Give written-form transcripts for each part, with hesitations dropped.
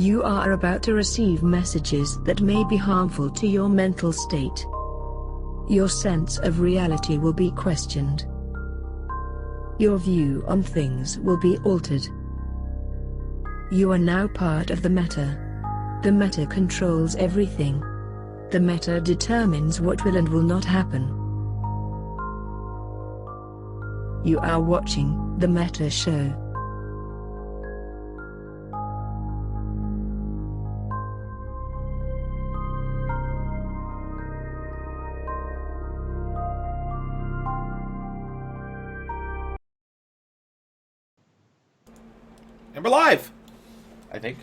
You are about to receive messages that may be harmful to your mental state. Your sense of reality will be questioned. Your view on things will be altered. You are now part of the Meta. The Meta controls everything. The Meta determines what will and will not happen. You are watching The Meta Show. And we're live! I think.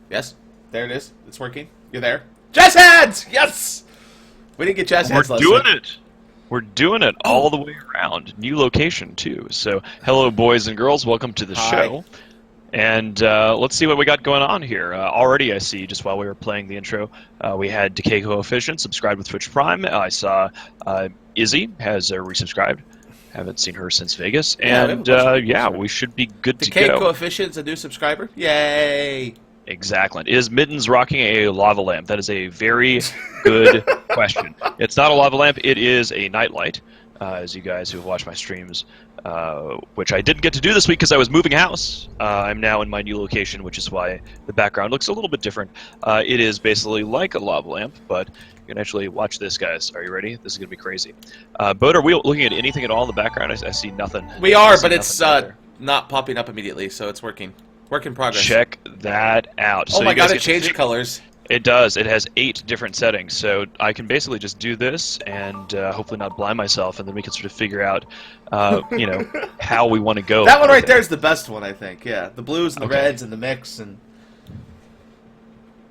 Yes. There it is. It's working. You're there. Jazz hands! Yes! We didn't get jazz hands last time. We're doing it! We're doing it all the way around. New location, too. So, hello, boys and girls. Welcome to the show. And let's see what we got going on here. Already, I see, just while we were playing the intro, we had Decay Coefficient subscribed with Twitch Prime. I saw Izzy has resubscribed. Haven't seen her since Vegas. And, yeah, we should be good to go. Decay Coefficient's a new subscriber. Yay! Exactly. Is Mittens rocking a lava lamp? That is a very good question. It's not a lava lamp. It is a nightlight. As you guys who have watched my streams, which I didn't get to do this week because I was moving house. I'm now in my new location, which is why the background looks a little bit different. It is basically like a lava lamp, but you can actually watch this, guys. Are you ready? This is going to be crazy. Bode, are we looking at anything at all in the background? I see nothing. We are, but it's not popping up immediately, so it's working. Work in progress. Check that out. Oh my god, it changed colors. It does. It has 8 different settings, so I can basically just do this and hopefully not blind myself, and then we can sort of figure out, you know, how we want to go. That one right there is the best one, I think. Yeah, the blues and the reds and the mix and.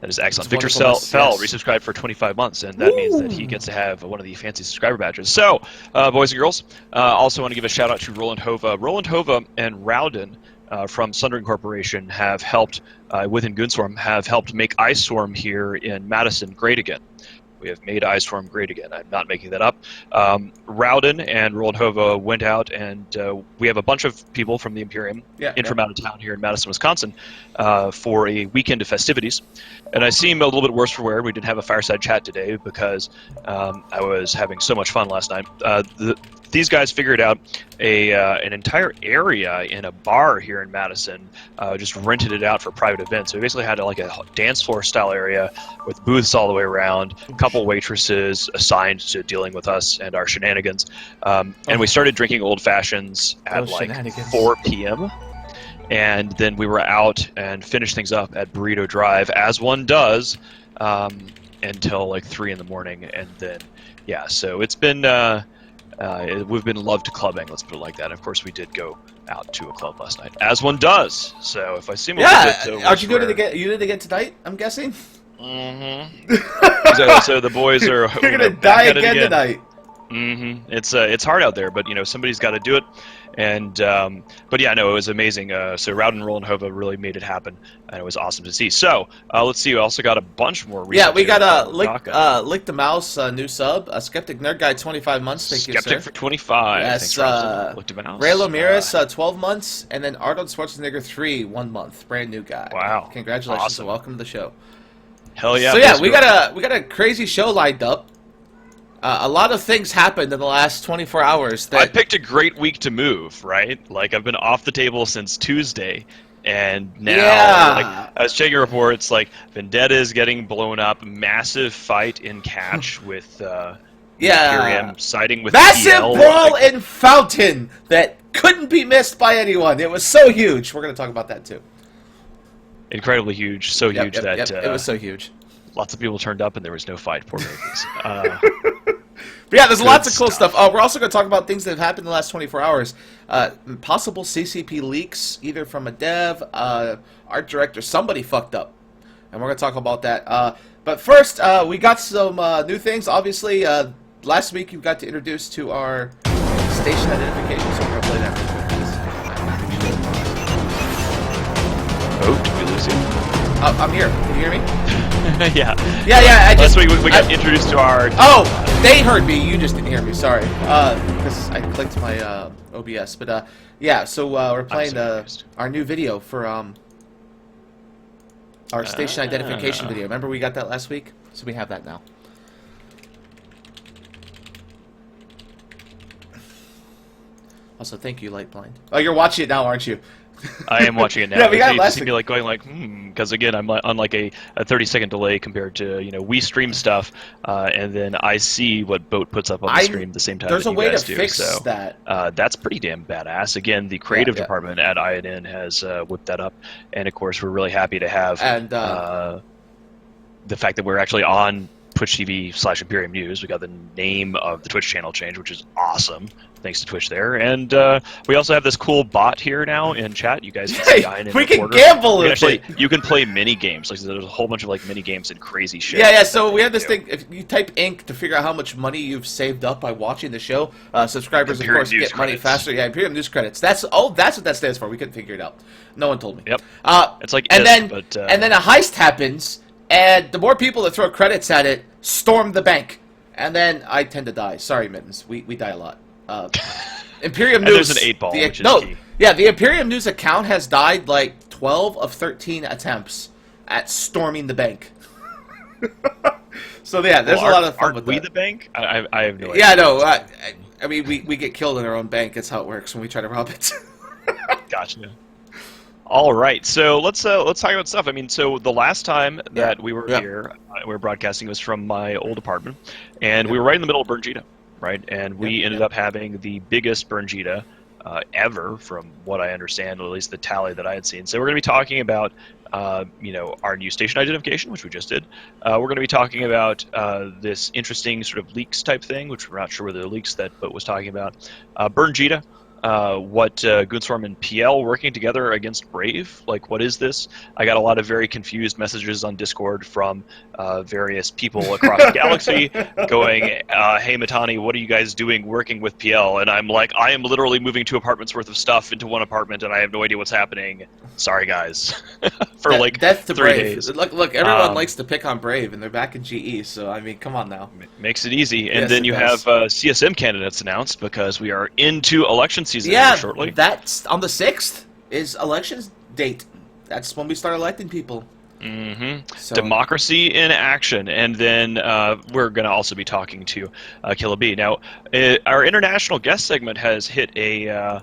That is excellent. Victor Fell resubscribed for 25 months, and that means that he gets to have one of the fancy subscriber badges. So, boys and girls, also want to give a shout out to Roland Hova. Roland Hova and Rowden from Sundering Corporation have helped, within Goonswarm, have helped make Ice Swarm here in Madison great again. We have made Ice Swarm great again. I'm not making that up. Rowden and Roland Hova went out, and we have a bunch of people from the Imperium in from out of town here in Madison, Wisconsin, for a weekend of festivities. And I seem a little bit worse for wear. We didn't have a fireside chat today because I was having so much fun last night. These guys figured out an entire area in a bar here in Madison, just rented it out for private events. So we basically had like a dance floor style area with booths all the way around, a couple waitresses assigned to dealing with us and our shenanigans. And we started drinking old fashions at like 4 p.m. And then we were out and finished things up at Burrito Drive, as one does, until like 3 in the morning. And then, yeah, so it's been... we've been loved clubbing, let's put it like that. Of course, we did go out to a club last night, as one does. So if I seem a little bit, aren't you doing it again? You did it again tonight? I'm guessing. So the boys are. You're gonna die again tonight. It's hard out there, but you know somebody's got to do it. And but yeah, no, it was amazing. So Rowden and Roland Hova really made it happen, and it was awesome to see. So let's see. We also got a bunch more. Yeah, we got Lick the Mouse new sub. Skeptic Nerd Guy 25 months. Thank you, sir. Skeptic for 25. Yes. Lick the Mouse. Ray Lomiris 12 months, and then Arnold Schwarzenegger 3 1 month. Brand new guy. Wow. Congratulations awesome. and welcome to the show. Hell yeah. So yeah, we got a crazy show lined up. A lot of things happened in the last 24 hours. I picked a great week to move, right? Like, I've been off the table since Tuesday, and now, like, I was checking reports, like, Vendetta is getting blown up, massive fight in Catch with, Imperium siding with massive TL, brawl in Fountain that couldn't be missed by anyone. It was so huge. We're going to talk about that, too. Incredibly huge, so huge that... it was so huge. Lots of people turned up, and there was no fight, poor babies. But yeah, there's lots of cool stuff. We're also going to talk about things that have happened in the last 24 hours. Possible CCP leaks, either from a dev, art director, somebody fucked up. And we're going to talk about that. But first, we got some new things. Obviously, last week you got to introduce to our station identification, so we're going to play that. Oh, did we lose you? I'm here. Can you hear me? Yeah. Last week we got introduced to our... Oh, they heard me. You just didn't hear me. Sorry. Because I clicked my OBS. But yeah, so we're playing our new video for Our station identification video. Remember we got that last week? So we have that now. Also, thank you, Lightblind. Oh, you're watching it now, aren't you? I am watching it now. Yeah, we got it last week. Me like going like, because again, I'm on like a 30-second delay compared to, we stream stuff, and then I see what Boat puts up on the stream at the same time. There's that a you way guys to do. fix So, that. That's pretty damn badass. Again, the creative department at INN has whipped that up, and of course, we're really happy to have the fact that we're actually on Twitch TV/Imperium News. We got the name of the Twitch channel change, which is awesome. Thanks to Twitch there. And we also have this cool bot here now in chat. You guys can see INN we Reporter. can gamble You can play mini games. Like there's a whole bunch of like mini games and crazy shit. Yeah. So we have this thing. If you type ink to figure out how much money you've saved up by watching the show, subscribers Imperium of course News get money credits. faster. Yeah, Imperium News credits. That's what that stands for. We couldn't figure it out. No one told me. Yep. It's like and then but, and then a heist happens, and the more people that throw credits at it storm the bank, and then I tend to die. Sorry, Mittens. We die a lot. Imperium News. There's an 8-ball, which is key. Yeah, the Imperium News account has died like 12 of 13 attempts at storming the bank. So yeah, there's a lot of fun with we that. the bank? I have no idea. Yeah, no. I mean, we get killed in our own bank. That's how it works when we try to rob it. Gotcha. All right, so let's talk about stuff. I mean, so the last time that we were here, we were broadcasting was from my old apartment, and we were right in the middle of Bernjita, right? And we ended up having the biggest Bernjita ever, from what I understand, or at least the tally that I had seen. So we're going to be talking about, our new station identification, which we just did. We're going to be talking about this interesting sort of leaks type thing, which we're not sure whether the leaks that Boat was talking about. Bernjita. What Goonswarm and PL working together against Brave? Like, what is this? I got a lot of very confused messages on Discord from various people across the galaxy going, hey, Matani, what are you guys doing working with PL? And I'm like, I am literally moving 2 apartments worth of stuff into one apartment, and I have no idea what's happening. Sorry, guys. For like Death to 3 Brave. days. Look, everyone likes to pick on Brave, and they're back in GE, so, I mean, come on now. Makes it easy. And Yes, then it you does. have CSM candidates announced, because we are into election season Yeah, shortly. that's on the 6th is elections date. That's when we start electing people. Mm-hmm. So, Democracy in action, and then we're going to also be talking to Killa B. Now, our international guest segment has hit a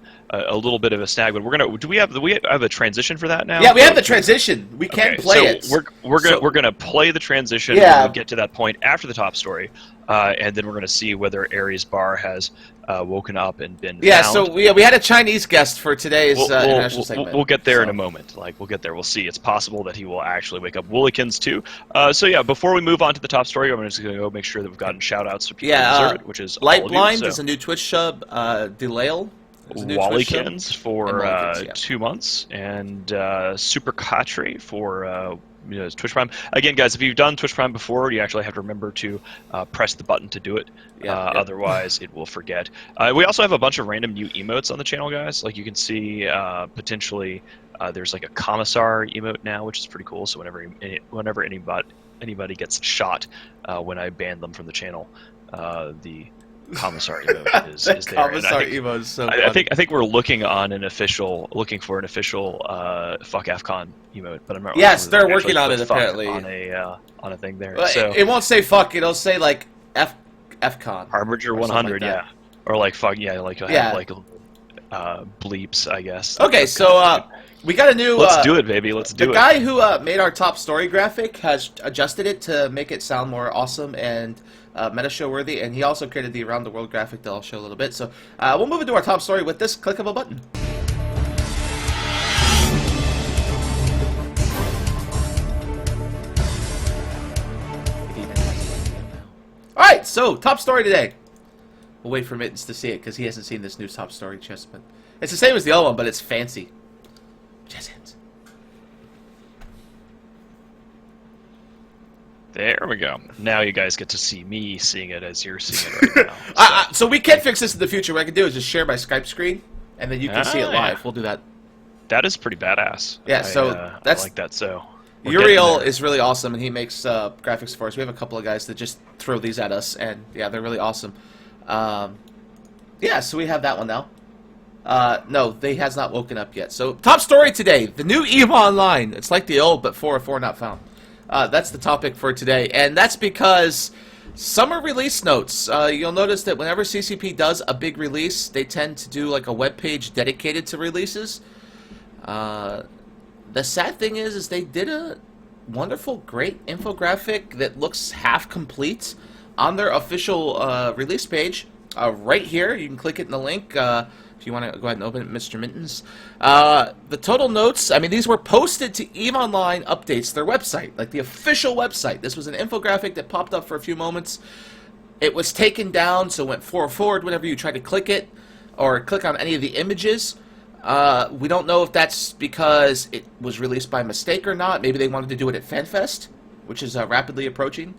little bit of a snag, but do we have a transition for that now? yeah, we have the transition. We can play it. We're gonna play the transition. Yeah. When we get to that point after the top story, and then we're gonna see whether Aries Bar has woken up and been Yeah, found. so we had a Chinese guest for today's international segment. We'll get there so. in a moment. We'll get there. We'll see. It's possible that he will actually wake up. Woollikins too. So yeah, before we move on to the top story, I'm just going to go make sure that we've gotten shout-outs to people who deserve it, which is Light all of Blind you, is a new Twitch sub. Delail. Wallykins for Wallykins, yeah. 2 months, and Super Katre for Twitch Prime. Again, guys, if you've done Twitch Prime before, you actually have to remember to press the button to do it. Otherwise, it will forget. We also have a bunch of random new emotes on the channel, guys. Like you can see, potentially, there's like a Commissar emote now, which is pretty cool. So whenever anybody gets shot, when I ban them from the channel, the Commissar emote is there. Commissar emote is so funny. I think we're looking for an official fuck AFCON emote, but I'm not. Yes, really they're sure working if on they it, put fuck apparently. on a thing there. Well, So it won't say fuck. It'll say like FCon. Harbinger or 100, like yeah, or like fuck, yeah, like Yeah. like bleeps, I guess. Okay, so we got a new. Let's do it, baby. Let's do The it. guy who made our top story graphic has adjusted it to make it sound more awesome and meta show worthy, and he also created the around the world graphic that I'll show a little bit. So we'll move into our top story with this click of a button. All right, so top story today. We'll wait for Mittens to see it because he hasn't seen this new top story just, but it's the same as the old one, but it's fancy. Jazz hands. There we go. Now you guys get to see me seeing it as you're seeing it right now. So we can fix this in the future. What I can do is just share my Skype screen, and then you can see it live. Yeah. We'll do that. That is pretty badass. Yeah, so that's- I like that. So we're getting Uriel there. is really awesome, and he makes graphics for us. We have a couple of guys that just throw these at us, and yeah, they're really awesome. Yeah, so we have that one now. No, they has not woken up yet. So, top story today, the new EVE Online. It's like the old, but 404 not found. That's the topic for today, and that's because summer release notes. You'll notice that whenever CCP does a big release, they tend to do like a web page dedicated to releases. The sad thing is they did a wonderful, great infographic that looks half complete on their official release page. Right here, you can click it in the link. If you want to go ahead and open it, Mr. Mittens. The total notes, I mean, these were posted to EVE Online Updates, their website, like the official website. This was an infographic that popped up for a few moments. It was taken down, so it went forward whenever you tried to click it, or click on any of the images. We don't know if that's because it was released by mistake or not. Maybe they wanted to do it at FanFest, which is rapidly approaching.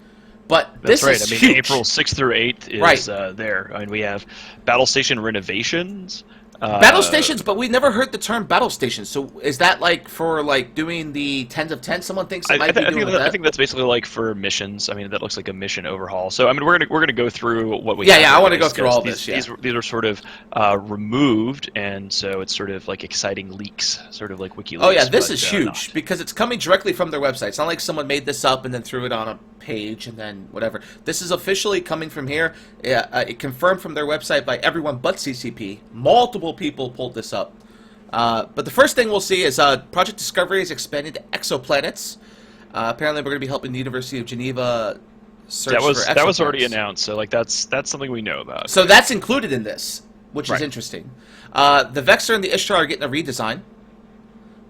But that's this right. is I mean, huge. April 6th through 8th is Right. there. I mean, we have Battle Station renovations. Battle stations, but we never heard the term battle stations. So is that like for like doing the 10s of 10? Someone thinks it might be doing that. I think that's basically like for missions. I mean, that looks like a mission overhaul. So I mean, we're gonna go through what we. Yeah, have yeah. here, I want to go guys, through because all this. Yeah. These are sort of removed, and so it's sort of like exciting leaks, sort of like WikiLeaks. Oh yeah, this but, is huge not. because it's coming directly from their website. It's not like someone made this up and then threw it on a page and then whatever. This is officially coming from here. It confirmed from their website by everyone but CCP. Multiple people pulled this up. But the first thing we'll see is Project Discovery is expanded to exoplanets. Apparently, we're going to be helping the University of Geneva search for exoplanets. That was already announced. So like that's something we know about. So that's included in this, which is Right. interesting. The Vexor and the Ishtar are getting a redesign.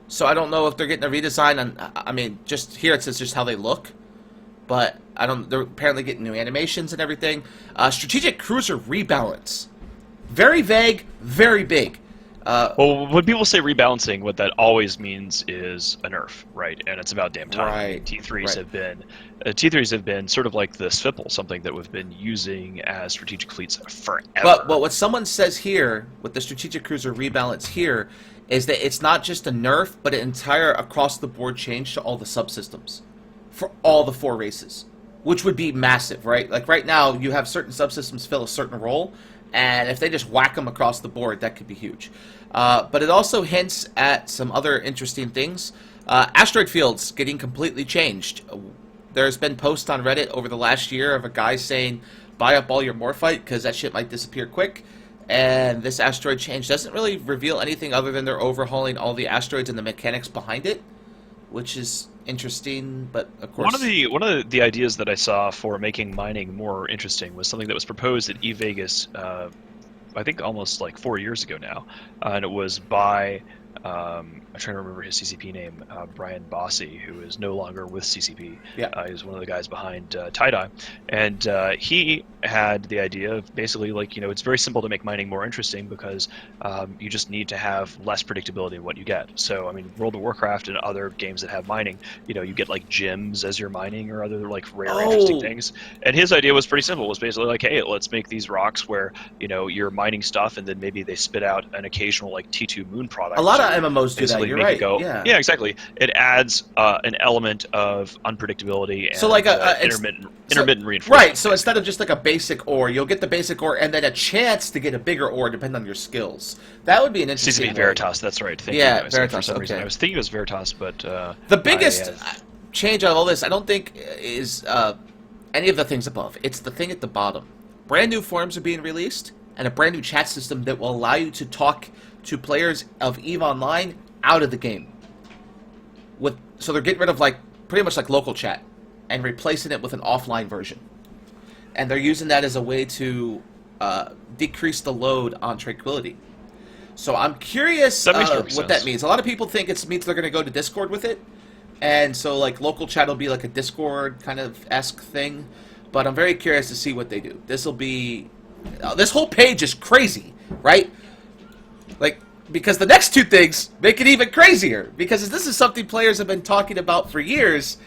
So I don't know if they're getting a redesign. And I mean, just here it says just how they look. But I don't. They're apparently getting new animations and everything. Strategic Cruiser rebalance. Very vague, very big. Well, when people say rebalancing, what that always means is a nerf, right? And it's about damn time. Right. T3s have been sort of like the Svipple, something that we've been using as strategic fleets forever. But what someone says here with the Strategic Cruiser rebalance here is that it's not just a nerf, but an entire across-the-board change to all the subsystems for all the 4 races, which would be massive, right? Like right now, you have certain subsystems fill a certain role, and if they just whack them across the board, that could be huge. But it also hints at some other interesting things. Asteroid fields getting completely changed. There's been posts on Reddit over the last year of a guy saying, buy up all your Morphite because that shit might disappear quick. And this asteroid change doesn't really reveal anything other than they're overhauling all the asteroids and the mechanics behind it, which is interesting, but of course... One of the ideas that I saw for making mining more interesting was something that was proposed at eVegas, I think almost like 4 years ago now, and it was by I'm trying to remember his CCP name, Brian Bossy, who is no longer with CCP. Yeah. He's one of the guys behind Tie-Dye. And he had the idea of basically, like, you know, it's very simple to make mining more interesting because you just need to have less predictability in what you get. So, I mean, World of Warcraft and other games that have mining, you know, you get, like, gems as you're mining or other, like, rare, interesting things. And his idea was pretty simple. It was basically like, hey, let's make these rocks where, you know, you're mining stuff and then maybe they spit out an occasional, like, T2 Moon product. A lot of MMOs do that, you're right. Yeah, exactly. It adds an element of unpredictability and so like intermittent reinforcement. Right, so instead of just like a basic ore, you'll get the basic ore and then a chance to get a bigger ore depending on your skills. That would be an interesting CCP Veritas, that's right. Yeah, Veritas, for some okay. reason. I was thinking it was Veritas, but... the biggest change out of all this, I don't think, is any of the things above. It's the thing at the bottom. Brand new forums are being released, and a brand new chat system that will allow you to talk to players of EVE Online out of the game. So they're getting rid of like pretty much like local chat and replacing it with an offline version. And they're using that as a way to decrease the load on Tranquility. So I'm curious what that means. A lot of people think it means they're going to go to Discord with it. And so like local chat will be like a Discord kind of esque thing. But I'm very curious to see what they do. This will be... this whole page is crazy, right? Like... because the next two things make it even crazier. Because this is something players have been talking about for years,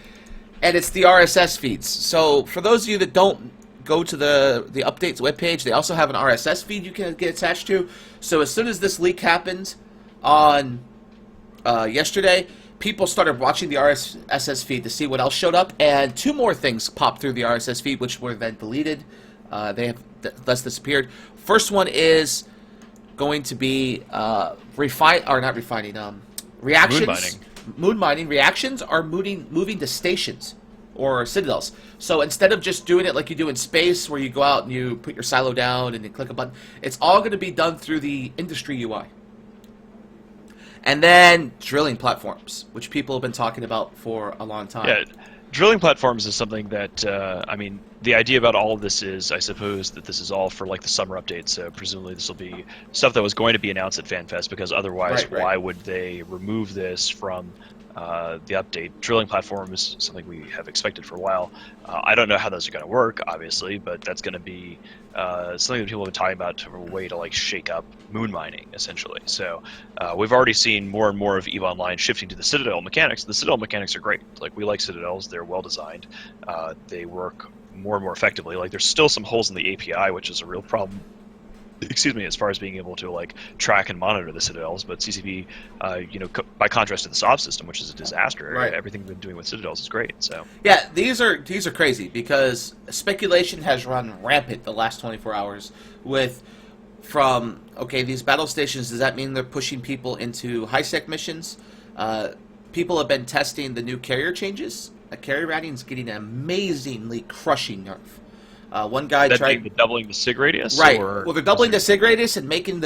and it's the RSS feeds. So for those of you that don't go to the updates webpage, they also have an RSS feed you can get attached to. So as soon as this leak happened on yesterday, people started watching the RSS feed to see what else showed up, and 2 more things popped through the RSS feed, which were then deleted. They have thus disappeared. First one is... going to be reactions. Moon mining reactions are moving to stations or citadels. So instead of just doing it like you do in space, where you go out and you put your silo down and you click a button, it's all going to be done through the industry UI. And then drilling platforms, which people have been talking about for a long time. Yeah, drilling platforms is something that, I mean, the idea about all of this is, I suppose, that this is all for like the summer update. So presumably this will be stuff that was going to be announced at FanFest, because otherwise, why would they remove this from the update? Drilling platforms, something we have expected for a while. I don't know how those are going to work, obviously, but that's going to be something that people have been talking about to a way to like shake up moon mining, essentially. So we've already seen more and more of EVE Online shifting to the Citadel mechanics. The Citadel mechanics are great. Like, we like Citadels; they're well designed. They work more and more effectively. Like, there's still some holes in the API, which is a real problem. Excuse me, as far as being able to like track and monitor the Citadels, but CCP, by contrast to the Soft system, which is a disaster, everything we've been doing with Citadels is great. So yeah, these are crazy, because speculation has run rampant the last 24 hours from these battle stations. Does that mean they're pushing people into high-sec missions? People have been testing the new carrier changes. Carrier routing is getting an amazingly crushing nerf. One guy tried doubling the sig radius. Right. Well, they're doubling the sig radius and making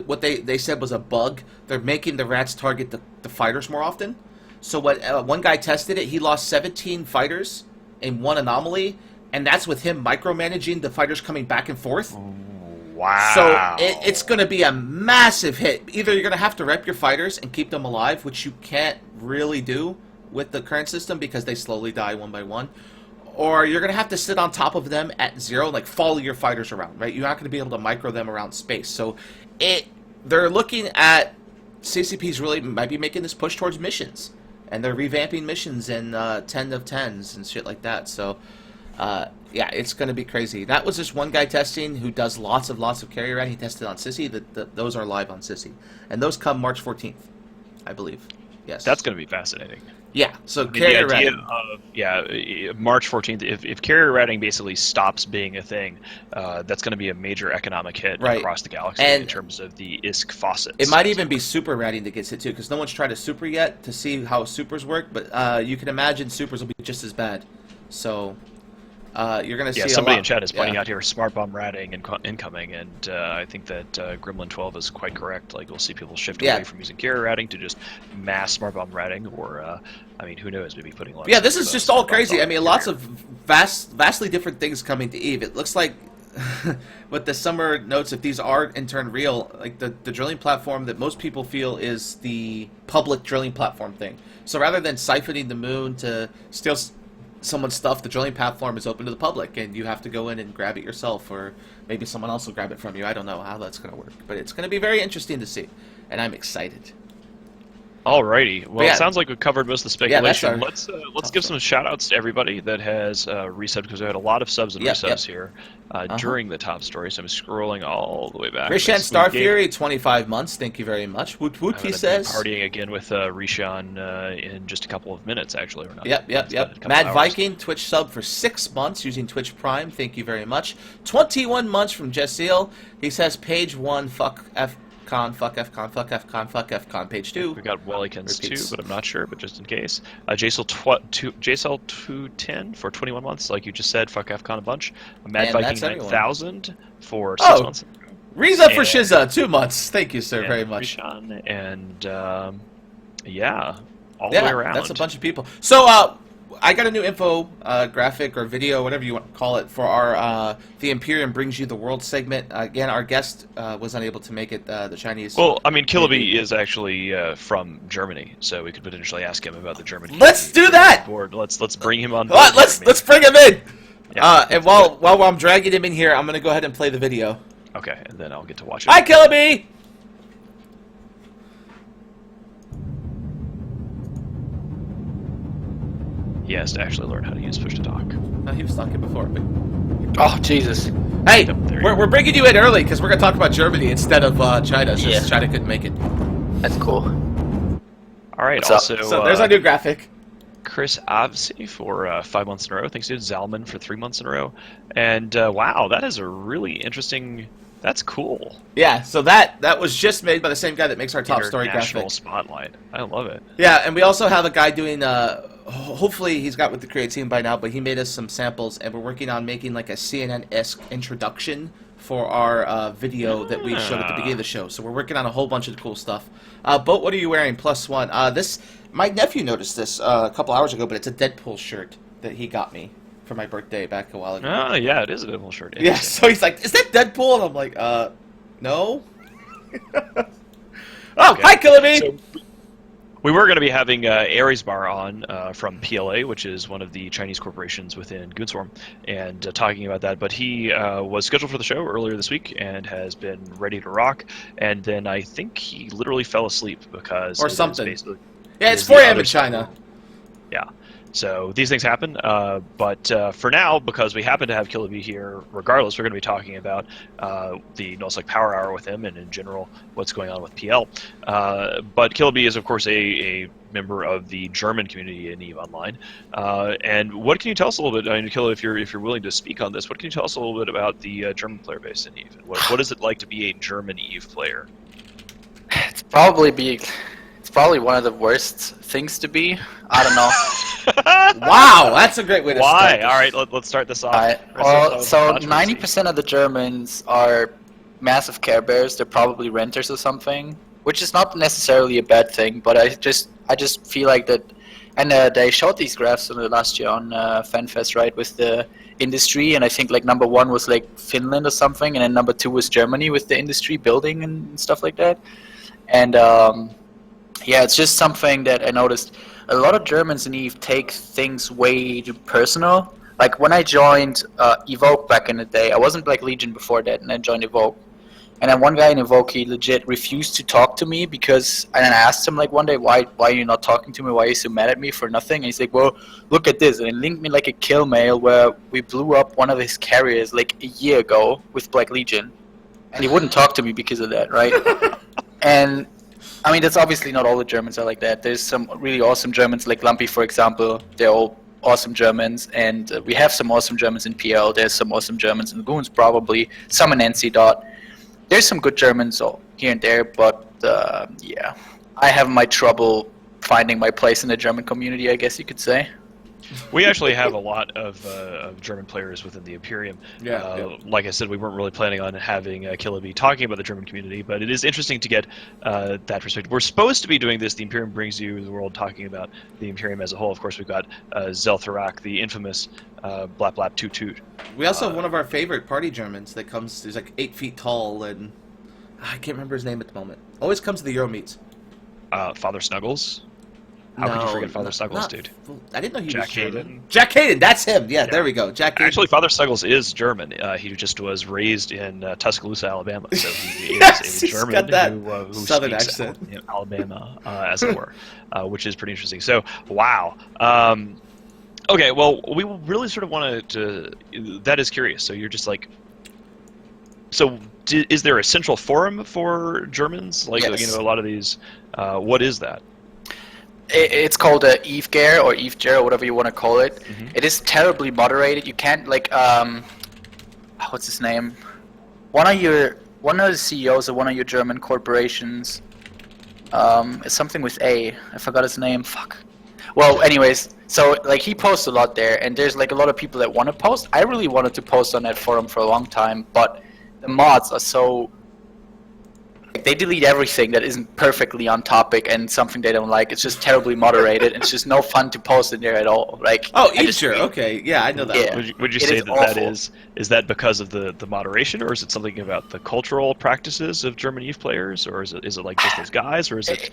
what they said was a bug. They're making the rats target the fighters more often. So what one guy tested it, he lost 17 fighters in one anomaly, and that's with him micromanaging the fighters coming back and forth. Wow. So it's going to be a massive hit. Either you're going to have to rep your fighters and keep them alive, which you can't really do with the current system because they slowly die one by one, or you're going to have to sit on top of them at zero, like follow your fighters around, right? You're not going to be able to micro them around space. So they're looking at, CCP's really might be making this push towards missions, and they're revamping missions in 10 of 10s and shit like that. So yeah, it's going to be crazy. That was just one guy testing who does lots of carrier routing. He tested on Sissy. Those are live on Sissy, and those come March 14th, I believe. Yes, that's going to be fascinating. Yeah, so carrier routing. March 14th, if carrier routing basically stops being a thing, that's going to be a major economic hit across the galaxy in terms of the ISK faucets. It might even be super routing that gets hit too, because no one's tried a super yet to see how supers work, but you can imagine supers will be just as bad. So you're going to see a lot. Somebody in chat is pointing out here smart bomb ratting incoming, and I think that Gremlin 12 is quite correct. Like, you'll see people shift away from using carrier routing to just mass smart bomb ratting, or I mean, who knows, maybe putting lots this is just all crazy. I mean, lots of vastly different things coming to EVE. It looks like with the summer notes, if these are in turn real, like the drilling platform that most people feel is the public drilling platform thing. So rather than siphoning the moon to steal someone's stuff, the drilling platform is open to the public, and you have to go in and grab it yourself, or maybe someone else will grab it from you. I don't know how that's going to work, but it's going to be very interesting to see, and I'm excited. Alrighty, well, it sounds like we've covered most of the speculation. Let's give some shout-outs to everybody that has resubbed, because we had a lot of subs and resubs here during the top story, so I'm scrolling all the way back. Rishan Star Fury, 25 months, thank you very much. Woot woot, he says. Partying again with Rishan in just a couple of minutes, actually. Or not. Yep. Mad Viking, Twitch sub for 6 months using Twitch Prime, thank you very much. 21 months from Jessiel. He says, page 1, fuck FCon, fuck FCon, fuck FCon, fuck FCon, page 2. We got Wellikins too, but I'm not sure, but just in case. JSL210 for 21 months, like you just said, fuck FCon a bunch. Mad Viking 9000 for 6 months. Riza for Shiza, 2 months. Thank you, sir, very much. And all the way around. That's a bunch of people. So, I got a new info graphic or video, whatever you want to call it, for our The Imperium Brings You the World segment. Again, our guest was unable to make it, the Chinese. Well, I mean, Killaby is actually from Germany, so we could potentially ask him about the German. Let's do that. Board. Let's bring him on board. Let's bring him in. Yeah, and while I'm dragging him in here, I'm gonna go ahead and play the video. Okay, and then I'll get to watch it. Hi, Killaby. He has to actually learn how to use push to talk. No, he was talking before. But... Oh, Jesus. Hey, we're bringing you in early because we're going to talk about Germany instead of China, since China couldn't make it. That's cool. All right, so there's our new graphic. Chris Avsi for 5 months in a row. Thanks, dude. Zalman for 3 months in a row. And wow, that is a really interesting That's cool. Yeah, so that was just made by the same guy that makes our top story International graphic. spotlight. I love it. Yeah, and we also have a guy doing. Hopefully, he's got with the Create team by now, but he made us some samples, and we're working on making like a CNN-esque introduction for our video that we showed at the beginning of the show. So we're working on a whole bunch of cool stuff. Boat, what are you wearing? +1. My nephew noticed this a couple hours ago, but it's a Deadpool shirt that he got me for my birthday back a while ago. Oh, yeah, it is a Deadpool shirt. Yeah, so he's like, "Is that Deadpool?" And I'm like, no. Oh, Okay. hi, Killaby! So, we were going to be having Aries Bar on from PLA, which is one of the Chinese corporations within Goonswarm, and talking about that. But he was scheduled for the show earlier this week and has been ready to rock. And then I think he literally fell asleep because Or something. Yeah, it's 4 a.m. in China. Yeah. So these things happen, but for now, because we happen to have Killaby here, regardless, we're going to be talking about the NullSec Power Hour with him and in general what's going on with PL. But Killaby is, of course, a member of the German community in EVE Online. And what can you tell us a little bit, I mean, Killa, if you're willing to speak on this, what can you tell us a little bit about the German player base in EVE? What is it like to be a German EVE player? It's probably one of the worst things to be. I don't know. Wow, that's a great way to start. Why? this. All right, let's start this off. Well, so Controversy. 90% of the Germans are massive Care Bears. They're probably renters or something, which is not necessarily a bad thing. But I just feel like that. And they showed these graphs last year on FanFest, right, with the industry. And I think like number 1 was like Finland or something, and then number 2 was Germany with the industry building and stuff like that. And yeah, it's just something that I noticed. A lot of Germans in EVE take things way too personal. Like when I joined Evoke back in the day, I wasn't Black Legion before that, and I joined Evoke. And then one guy in Evoke, he legit refused to talk to me because, and then I asked him like one day, why are you not talking to me? Why are you so mad at me for nothing? And he's like, well, look at this. And he linked me like a kill mail where we blew up one of his carriers like a year ago with Black Legion. And he wouldn't talk to me because of that, right? And I mean, that's obviously not all the Germans are like that. There's some really awesome Germans, like Lumpy, for example. They're all awesome Germans, and we have some awesome Germans in PL. There's some awesome Germans in Goons, probably. Some in NC Dot. There's some good Germans here and there, but yeah, I have my trouble finding my place in the German community, I guess you could say. We actually have a lot of German players within the Imperium. Yeah. Like I said, we weren't really planning on having Killaby talking about the German community, but it is interesting to get that perspective. We're supposed to be doing this. The Imperium brings you the world, talking about the Imperium as a whole. Of course, we've got Zeltharak, the infamous Blap Blap Toot Toot. We also have one of our favorite party Germans that comes. He's like 8 feet tall, and I can't remember his name at the moment. Always comes to the Euro meets. Father Snuggles. How could you forget Father Snuggles, dude? I didn't know he Jack was German. Hayden. Jack Hayden, that's him. Yeah, there we go. Jack Hayden. Actually, Father Snuggles is German. He just was raised in Tuscaloosa, Alabama. So he is Yes, a he's German got that who southern speaks accent. Alabama, as it were, which is pretty interesting. So, wow. Okay, well, we really sort of wanted to... That is curious. So you're just like... So is there a central forum for Germans? Like, Yes. you know, a lot of these... what is that? It's called EveGare or EveGare or whatever you want to call it. Mm-hmm. It is terribly moderated. You can't like what's his name? One of the CEOs of one of your German corporations. It's something with A. I forgot his name. Fuck. Well, anyways, so like he posts a lot there, and there's like a lot of people that want to post. I really wanted to post on that forum for a long time, but the mods are so. They delete everything that isn't perfectly on topic and something they don't like. It's just terribly moderated. It's just no fun to post in there at all. Like Sure. Okay, yeah, I know that. Yeah. one. Would you It say is that awful. is that because of the moderation, or is it something about the cultural practices of German EVE players, or is it like just those guys, or is it?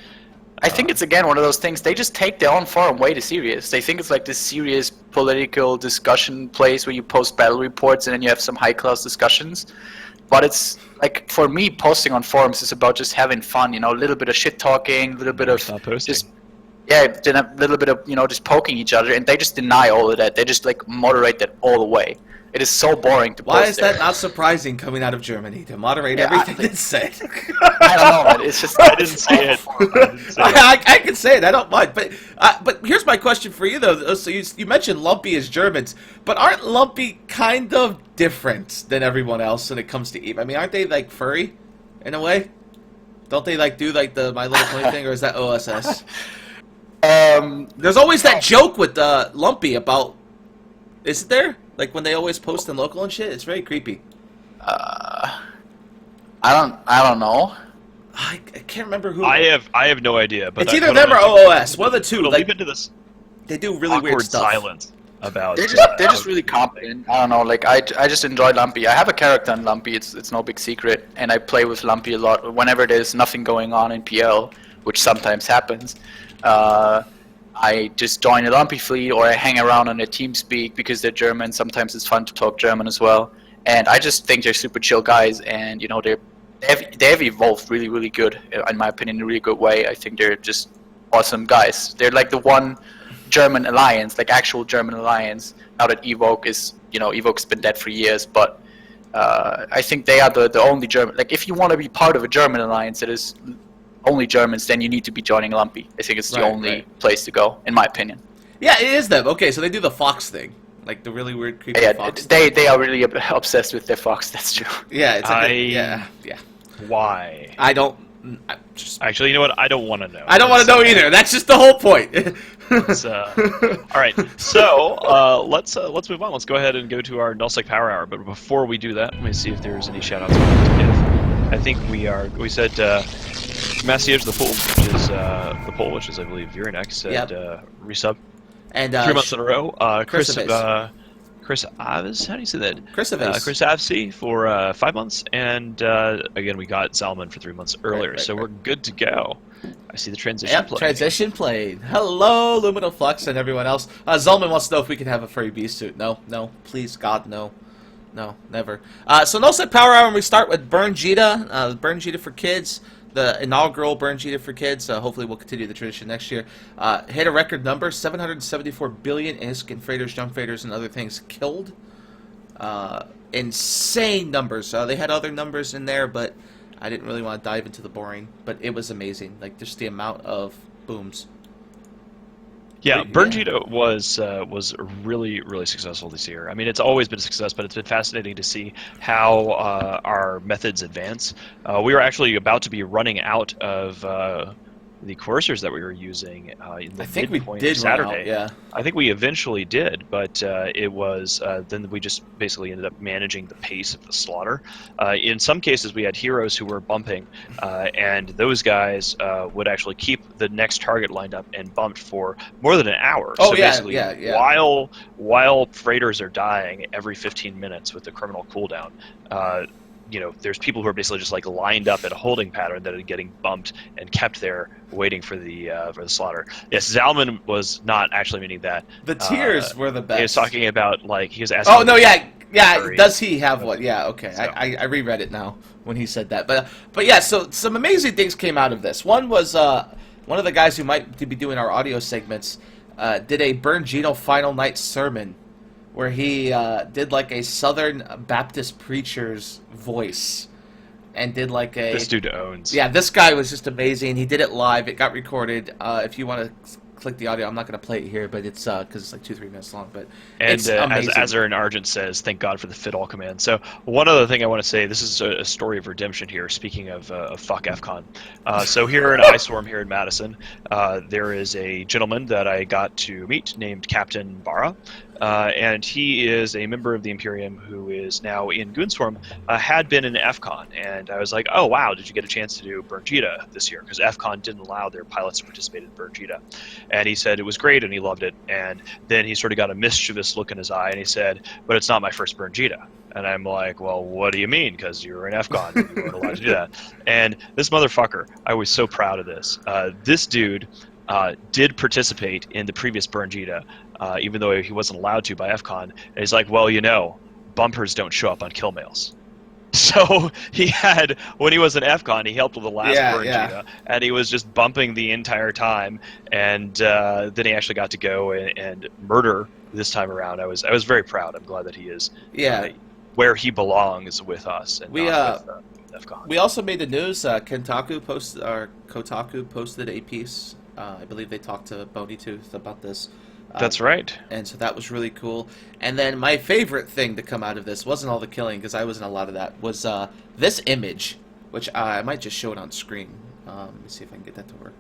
I think it's again one of those things. They just take their own forum way too serious. They think it's like this serious political discussion place where you post battle reports and then you have some high class discussions. But it's like for me, posting on forums is about just having fun. You know, a little bit of shit talking, a little bit of Stop posting. just then a little bit of just poking each other, and they just deny all of that. They just like moderate that all the way. It is so boring to post. Why is there. that not surprising coming out of Germany to moderate Yeah, everything that's said? I don't know, man. It's just I didn't say it. I can say it. I don't mind. But here's my question for you though. So you mentioned Lumpy as Germans, but aren't Lumpy kind of different than everyone else when it comes to EVE. I mean, aren't they like furry in a way? Don't they like do like the My Little Pony thing, or is that OSS? There's always that joke with Lumpy about. Isn't there? Like when they always post in local and shit. It's very creepy. I don't know. I can't remember who. I have no idea. But it's either them or OOS. One of the two. Like, Like, leave into this they do really awkward weird stuff. silence about. They're just really competent. I don't know. Like I just enjoy Lumpy. I have a character in Lumpy. It's no big secret, and I play with Lumpy a lot. Whenever there's nothing going on in PL, which sometimes happens, I just join a Lumpy fleet, or I hang around on their TeamSpeak because they're German. Sometimes it's fun to talk German as well. And I just think they're super chill guys, and you know they have evolved really, really good, in my opinion, in a really good way. I think they're just awesome guys. They're like the one German alliance, like actual German alliance. Now that Evoke is, Evoke's been dead for years, but I think they are the only German. Like if you want to be part of a German alliance that is only Germans, then you need to be joining Lumpy. I think it's the only place to go, in my opinion. Yeah, it is them. Okay, so they do the fox thing. Like the really weird, creepy fox. They are really obsessed with their fox. That's true. Yeah, it's yeah. Why? Actually, you know what? I don't want to know. I don't want to know either. That's just the whole point. All right, so let's move on. Let's go ahead and go to our Nullsec Power Hour. But before we do that, let me see if there's any shoutouts we want to give. I think we said Massiege the poll, which is I believe Virinex said resub. And 3 months in a row. Chris Chris Aves, how do you say that? Chris Aves. Chris Avesy for 5 months, and again we got Zalman for 3 months earlier, so we're good to go. I see the transition play. Transition played. Hello, Luminal Flux and everyone else. Zalman wants to know if we can have a furry beast suit. No, please, God, no. No, never. So Nullsec Power Hour, and we start with Burn Jita. Burn Jita for kids. The inaugural Burn Jita for kids. Hopefully we'll continue the tradition next year. Hit a record number, 774 billion ISK and freighters, jump freighters, and other things killed. Insane numbers. They had other numbers in there, but I didn't really want to dive into the boring. But it was amazing. Like, just the amount of booms. Yeah, Burn Jita was really, really successful this year. I mean, it's always been a success, but it's been fascinating to see how our methods advance. We were actually about to be running out of the coursers that we were using in the I think midpoint we did of Saturday. run out, yeah. I think we eventually did, but it was then we just basically ended up managing the pace of the slaughter. In some cases, we had heroes who were bumping, and those guys would actually keep the next target lined up and bumped for more than an hour. Oh, so yeah, basically, yeah. while freighters are dying every 15 minutes with the criminal cooldown, there's people who are basically just like lined up at a holding pattern that are getting bumped and kept there waiting for the slaughter. Yes, Zalman was not actually meaning that. The tears were the best. He was talking about he was asking. Oh no, yeah. Does he have one? Yeah, okay. So. I reread it now when he said that. But yeah, so some amazing things came out of this. One was one of the guys who might be doing our audio segments did a Burn Jita final night sermon, where he did like a Southern Baptist preacher's voice, and did like a... This dude owns. Yeah, this guy was just amazing. He did it live. It got recorded. If you want to click the audio, I'm not going to play it here, but it's because it's like 2-3 minutes long. But it's amazing. As Azar and Argent says, thank God for the fit-all command. So one other thing I want to say, this is a story of redemption here, speaking of fuck FCON. So here in Iceworm here in Madison, there is a gentleman that I got to meet named Captain Bara. And he is a member of the Imperium who is now in Goonswarm, had been in FCON. And I was like, oh, wow, did you get a chance to do Burn Jita this year? Because FCON didn't allow their pilots to participate in Burn Jita. And he said it was great and he loved it. And then he sort of got a mischievous look in his eye and he said, but it's not my first Burn Jita. And I'm like, well, what do you mean? Because you were in FCON and you weren't allowed to do that. And this motherfucker, I was so proud of this. This dude did participate in the previous Burn Jita, even though he wasn't allowed to by FCON. And he's like, well, bumpers don't show up on kill mails. So he had, when he was in FCON, he helped with the last Burn Jita, and he was just bumping the entire time. And then he actually got to go and murder this time around. I was very proud. I'm glad that he is where he belongs with us and not with FCON. We also made the news. Kotaku posted a piece. I believe they talked to Boney Tooth about this. That's right. And so that was really cool. And then my favorite thing to come out of this wasn't all the killing, because I was in a lot of that, was this image, which I might just show it on screen. Let me see if I can get that to work.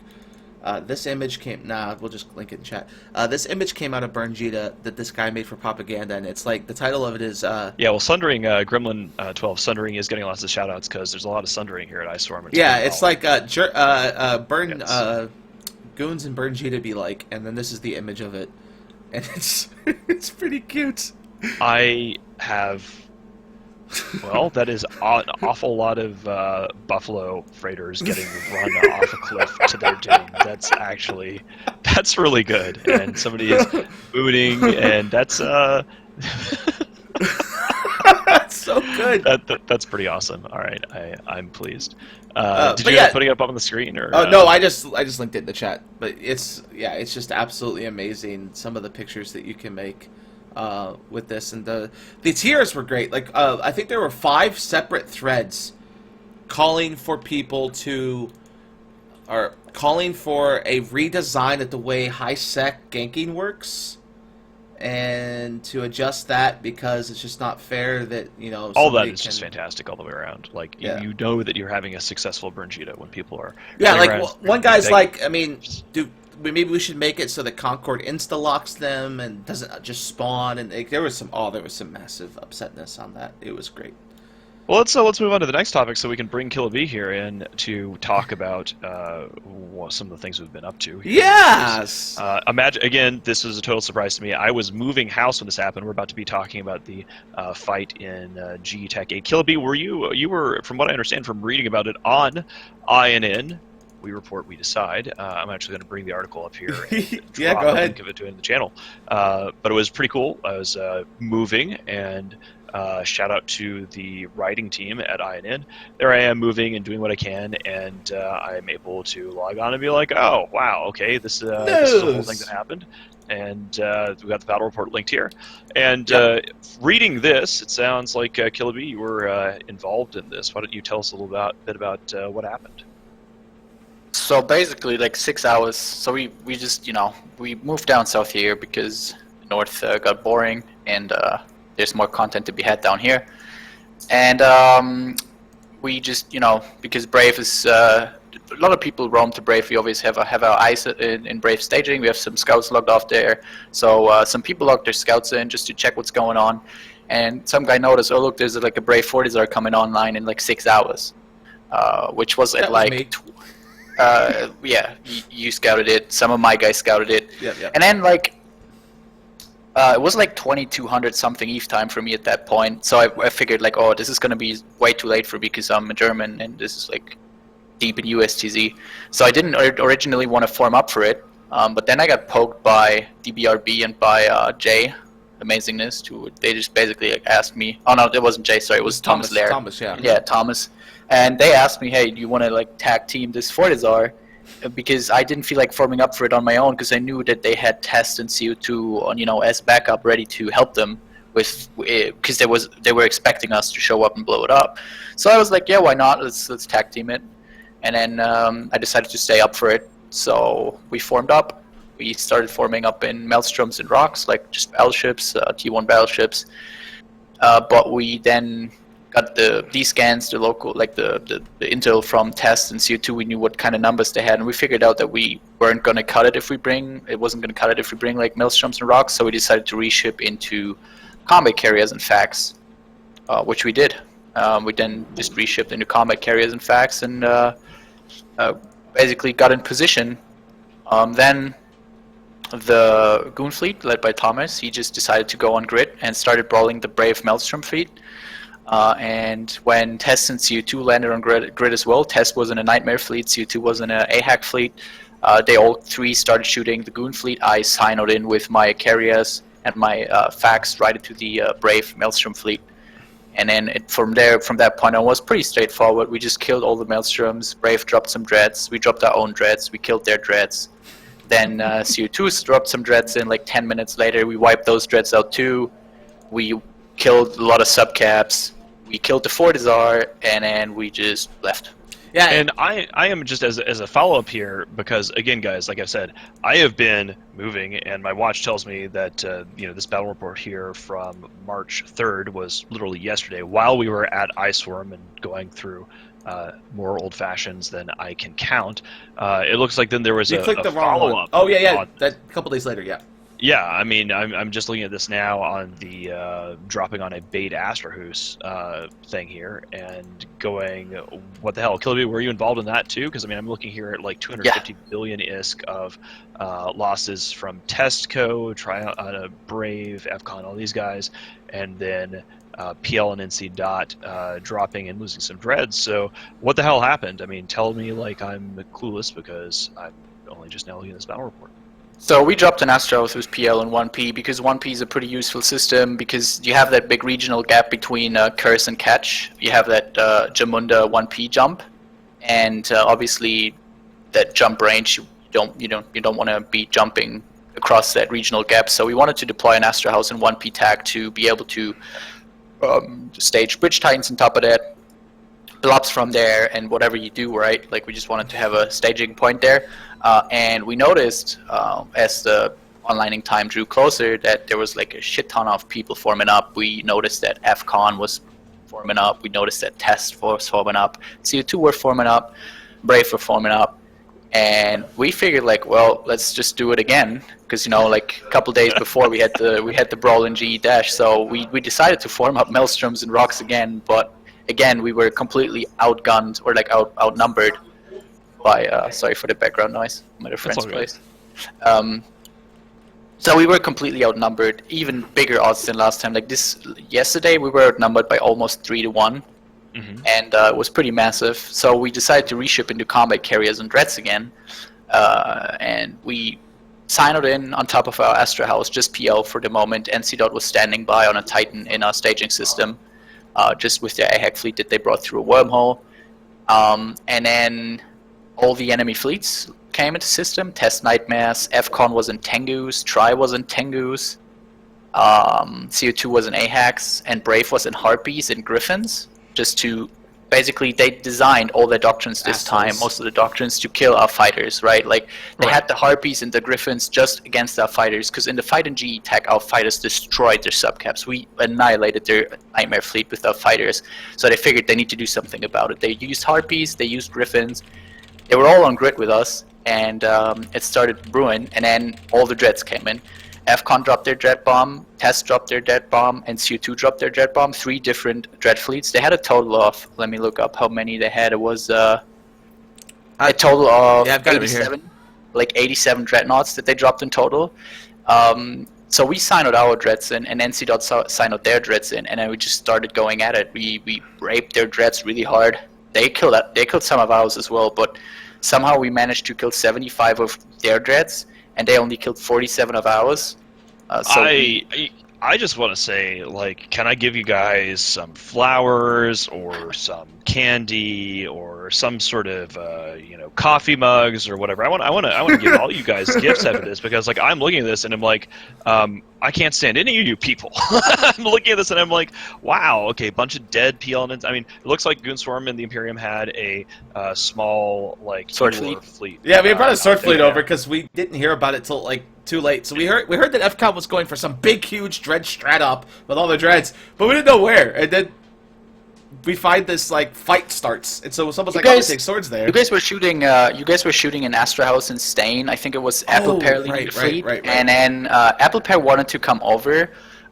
This image came... Nah, we'll just link it in chat. This image came out of Burnjita that this guy made for propaganda, and it's like, the title of it is... Yeah, well, Sundering, Gremlin 12, Sundering is getting lots of shout-outs because there's a lot of Sundering here at Ice Storm. Yeah, it's like Burn... Yes. Goons and Burnjita be like, and then this is the image of it. And it's pretty cute. I have... Well, that is an awful lot of buffalo freighters getting run off a cliff to their doom. That's really good. And somebody is booting, and that's That's so good. That's pretty awesome. All right, I'm pleased. Did but you yeah. end up putting it up on the screen, or? Oh no, I just linked it in the chat. But it's just absolutely amazing. Some of the pictures that you can make with this, and the tiers were great. Like I think there were 5 separate threads calling for people to, or calling for a redesign of the way high sec ganking works, and to adjust that because it's just not fair that all that is just fantastic all the way around. Like you know that you're having a successful Burnjita when people are like one guy's like, I mean, maybe we should make it so that Concord insta locks them and doesn't just spawn. And there was some massive upsetness on that. It was great. Well, let's move on to the next topic so we can bring Killa B here in to talk about some of the things we've been up to. Yes! Imagine, again, this was a total surprise to me. I was moving house when this happened. We're about to be talking about the fight in GE Tech 8. Killa B, you were, from what I understand from reading about it, on INN. We report, we decide. I'm actually going to bring the article up here. And yeah, go ahead. Link of it to in the channel. But it was pretty cool. I was moving, and shout out to the writing team at INN. There I am moving and doing what I can, and I'm able to log on and be like, oh, wow, okay, this is a whole thing that happened. And we got the battle report linked here. And reading this, it sounds like, Killa B, you were involved in this. Why don't you tell us a little bit about what happened? So basically, like 6 hours. So we just, we moved down south here because north got boring, and there's more content to be had down here. And we just, because Brave is, a lot of people roam to Brave. We always have our eyes in Brave staging. We have some scouts logged off there. So some people logged their scouts in just to check what's going on. And some guy noticed, oh look, there's like a Brave Fortizar coming online in like 6 hours, which was at like... yeah, you scouted it. Some of my guys scouted it. Yep. And then like, it was like 2200 something Eve time for me at that point. So I figured like, oh, this is gonna be way too late for me because I'm a German and this is like deep in USTZ. So I didn't originally want to form up for it. But then I got poked by DBRB and by Jay Amazingness. They just basically like asked me. Oh no, it wasn't Jay. Sorry, it was Thomas Lair. Thomas, yeah. Yeah, Thomas. And they asked me, hey, do you want to like tag team this Fortizar? Because I didn't feel like forming up for it on my own, because I knew that they had Test and CO2 on, as backup ready to help them with, because they were expecting us to show up and blow it up. So I was like, yeah, why not? Let's tag team it. And then I decided to stay up for it. So we formed up. We started forming up in Maelstroms and Rocks, like just battleships, T1 battleships. But we then got the D-scans, the local, like the intel from Test and CO2. We knew what kind of numbers they had, and we figured out that we weren't going to cut it if we bring like Maelstroms and Rocks. So we decided to reship into combat carriers and FACs, which we did. We then just reshipped into combat carriers and FACs and basically got in position. Then the Goon fleet, led by Thomas, he just decided to go on grid and started brawling the Brave Maelstrom fleet. And when Test and CO2 landed on grid as well, Test was in a Nightmare fleet, CO2 was in a AHAC fleet. They all three started shooting the Goon fleet. I signed in with my carriers and my FACs right into the Brave Maelstrom fleet. And then from that point on, was pretty straightforward. We just killed all the Maelstroms. Brave dropped some dreads. We dropped our own dreads. We killed their dreads. Then CO2 dropped some dreads in like 10 minutes later. We wiped those dreads out too. We killed a lot of subcaps. We killed the Fortizar, and then we just left. Yeah, And I am just as a follow-up here, because again, guys, like I said, I have been moving, and my watch tells me that this battle report here from March 3rd was literally yesterday, while we were at Iceworm and going through more old fashions than I can count. It looks like then there was you a clicked the wrong one. follow-up. Oh yeah. That a couple days later, yeah. Yeah, I mean, I'm just looking at this now on the dropping on a bait Astrahoos thing here and going, what the hell? Killabee, were you involved in that too? Because I mean, I'm looking here at like 250 billion ISK of losses from Testco, Brave, FCON, all these guys, and then PL and NC Dot dropping and losing some dreads. So what the hell happened? I mean, tell me like I'm clueless, because I'm only just now looking at this battle report. So we dropped an Astrahoos with PL and 1P because 1P is a pretty useful system because you have that big regional gap between Curse and Catch. You have that Jamunda 1P jump, and obviously that jump range you don't want to be jumping across that regional gap. So we wanted to deploy an Astrahoos and 1P tag to be able to stage Bridge Titans on top of that, blobs from there, and whatever you do, right? Like we just wanted to have a staging point there. And we noticed as the onlining time drew closer that there was like a shit ton of people forming up. We noticed that FCON was forming up. We noticed that Test was forming up. CO2 were forming up. Brave were forming up. And we figured like, well, let's just do it again, because like a couple days before we had the brawl in GE Dash. So we decided to form up Maelstroms and Rocks again, but again we were completely outgunned or like outnumbered by sorry for the background noise. I'm at a friend's place. So we were completely outnumbered, even bigger odds than last time. Like yesterday we were outnumbered by almost 3-1, and it was pretty massive. So we decided to reship into combat carriers and dreads again, and we signed in on top of our Astrahoos, just PL for the moment. NC Dot was standing by on a Titan in our staging system, just with their AHAC fleet that they brought through a wormhole, and then all the enemy fleets came into system. Test Nightmares, FCON was in Tengus, Tri was in Tengus, CO2 was in AHACs, and Brave was in Harpies and Griffins, just to basically, they designed all their doctrines this time, most of the doctrines, to kill our fighters, right? Like they had the Harpies and the Griffins just against our fighters, because in the fight in GE Tech our fighters destroyed their subcaps. We annihilated their Nightmare fleet with our fighters, so they figured they need to do something about it. They used Harpies, they used Griffins. They were all on grid with us, and it started brewing, and then all the dreads came in. FCON dropped their dread bomb, Test dropped their dread bomb, and CO2 dropped their dread bomb. 3 different dread fleets. They had a total of, let me look up how many they had. It was a total of 87, like 87 dreadnoughts that they dropped in total. So we signed out our dreads in, and NC Dot signed out their dreads in, and then we just started going at it. We raped their dreads really hard. They killed some of ours as well, but somehow we managed to kill 75 of their dreads, and they only killed 47 of ours. I just want to say, like, can I give you guys some flowers or some candy or some sort of coffee mugs or whatever? I want to give all you guys gifts after this, because like I'm looking at this and I'm like, I can't stand any of you people. I'm looking at this and I'm like, wow, okay, bunch of dead PL elements. I mean, it looks like Goonswarm and the Imperium had a small like sword fleet. Yeah, we brought a sword fleet over because we didn't hear about it till like too late. So we heard that FCON was going for some big, huge dread strat up with all the dreads, but we didn't know where. And then we find this like fight starts, and so someone's like, "Oh, take swords there." You guys were shooting an Astrahoos in Stain. I think it was Apple Pear leading the fleet, and then Apple Pear wanted to come over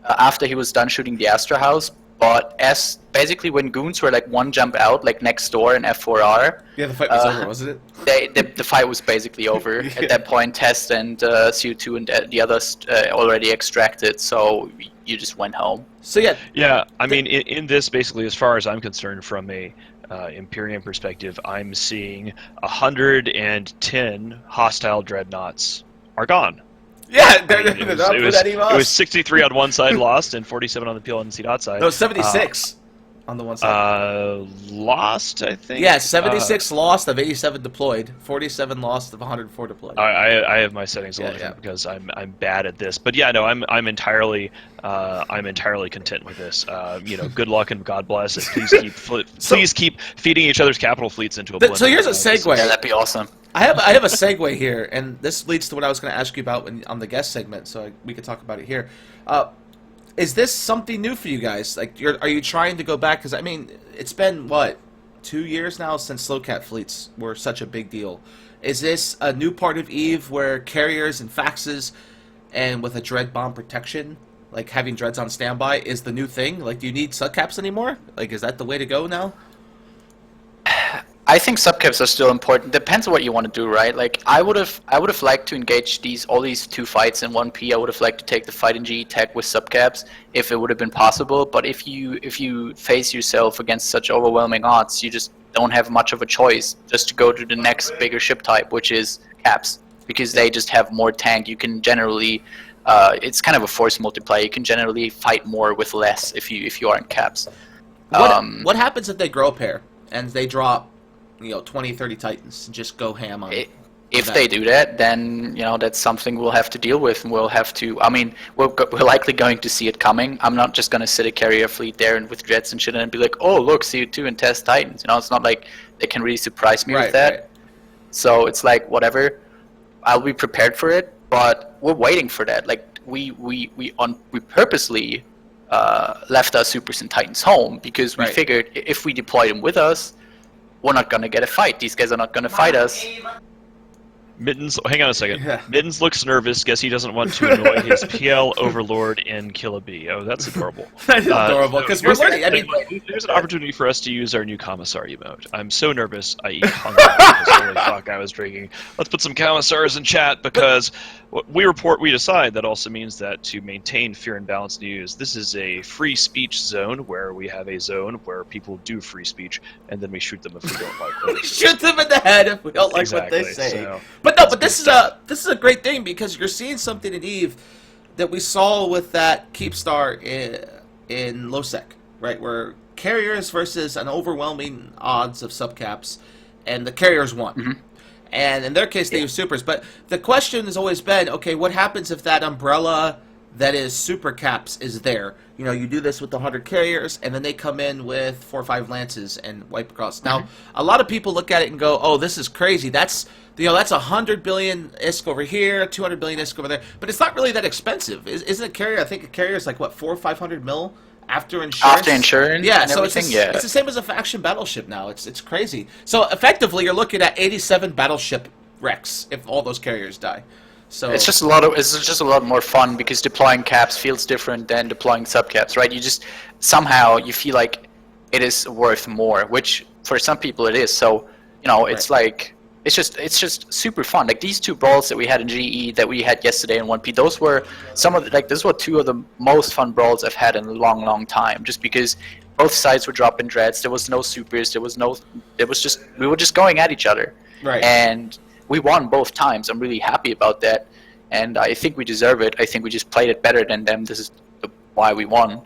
after he was done shooting the Astrahoos. But as basically when Goons were like one jump out, like next door in F4R. Yeah, the fight was over, wasn't it? The fight was basically over at that point. Test and CO2 and the others already extracted, so you just went home. So yeah. I mean, in this, basically, as far as I'm concerned, from a Imperium perspective, I'm seeing 110 hostile dreadnoughts are gone. Yeah, it was 63 on one side lost and 47 on the PL and C dot side. No, 76. on the one side? Lost, I think. Yeah, 76 lost of 87 deployed, 47 lost of 104 deployed. I have my settings a little different because I'm bad at this, but yeah, no, I'm entirely content with this. Good luck and God bless, and please keep feeding each other's capital fleets into a blender. So here's a segue. Yeah, that'd be awesome. I have a segue here, and this leads to what I was going to ask you about on the guest segment, so we could talk about it here. Is this something new for you guys? Like, are you trying to go back? Because I mean, it's been what, 2 years now since slowcat fleets were such a big deal. Is this a new part of EVE where carriers and faxes, and with a dread bomb protection, like having dreads on standby, is the new thing? Like, do you need subcaps anymore? Like, is that the way to go now? I think subcaps are still important. Depends on what you want to do, right? Like I would have liked to engage all these 2 fights in 1P. I would have liked to take the fight in GE Tech with subcaps if it would have been possible. But if you face yourself against such overwhelming odds, you just don't have much of a choice just to go to the next bigger ship type, which is caps, because they just have more tank. You can generally it's kind of a force multiplier. You can generally fight more with less if you are in caps. What happens if they grow a pair and they drop 20, 30 Titans and just go ham on it? If they do that, then that's something we'll have to deal with, and we'll have to. I mean, we're likely going to see it coming. I'm not just going to sit a carrier fleet there and with jets and shit and be like, oh look, CO2 and test Titans. It's not like they can really surprise me with that. Right. So it's like whatever. I'll be prepared for it, but we're waiting for that. Like we purposely left our supers and Titans home because we figured if we deploy them with us, we're not going to get a fight. These guys are not going to fight us. Mittens, hang on a second. Yeah. Mittens looks nervous. Guess he doesn't want to annoy his PL overlord in Kill a Bee. Oh, that's adorable. That is adorable, because we're learning. I mean, there's an opportunity for us to use our new Commissar emote. I'm so nervous, I eat hunger because holy fuck, I was drinking. Let's put some Commissars in chat, because we decide that also means that to maintain fair and balanced news, this is a free speech zone where we have a zone where people do free speech, and then we shoot them if we don't like what they say. Shoot them in the head if we don't like what they say. So, but this is a great thing, because you're seeing something in EVE that we saw with that Keepstar in LowSec, right? Where carriers versus an overwhelming odds of subcaps, and the carriers won. Mm-hmm. And in their case, they use supers. But the question has always been, okay, what happens if that umbrella that is super caps is there? You do this with the 100 carriers, and then they come in with 4 or 5 lances and wipe across. Now, a lot of people look at it and go, oh, this is crazy. That's 100 billion ISK over here, 200 billion ISK over there. But it's not really that expensive. Isn't a carrier, I think a carrier is like, what, 400 or 500 mil? After insurance? After insurance, yeah. And So it's the same as a faction battleship now. It's crazy. So effectively, you're looking at 87 battleship wrecks if all those carriers die. So it's just a lot more fun, because deploying caps feels different than deploying subcaps, right? You just somehow you feel like it is worth more, which for some people it is. So it's like it's just super fun. Like these 2 brawls that we had in GE that we had yesterday in 1P, those were those were 2 of the most fun brawls I've had in a long time. Just because both sides were dropping dreads, there was no supers, we were just going at each other. Right. And we won both times. I'm really happy about that, and I think we deserve it. I think we just played it better than them. This is why we won.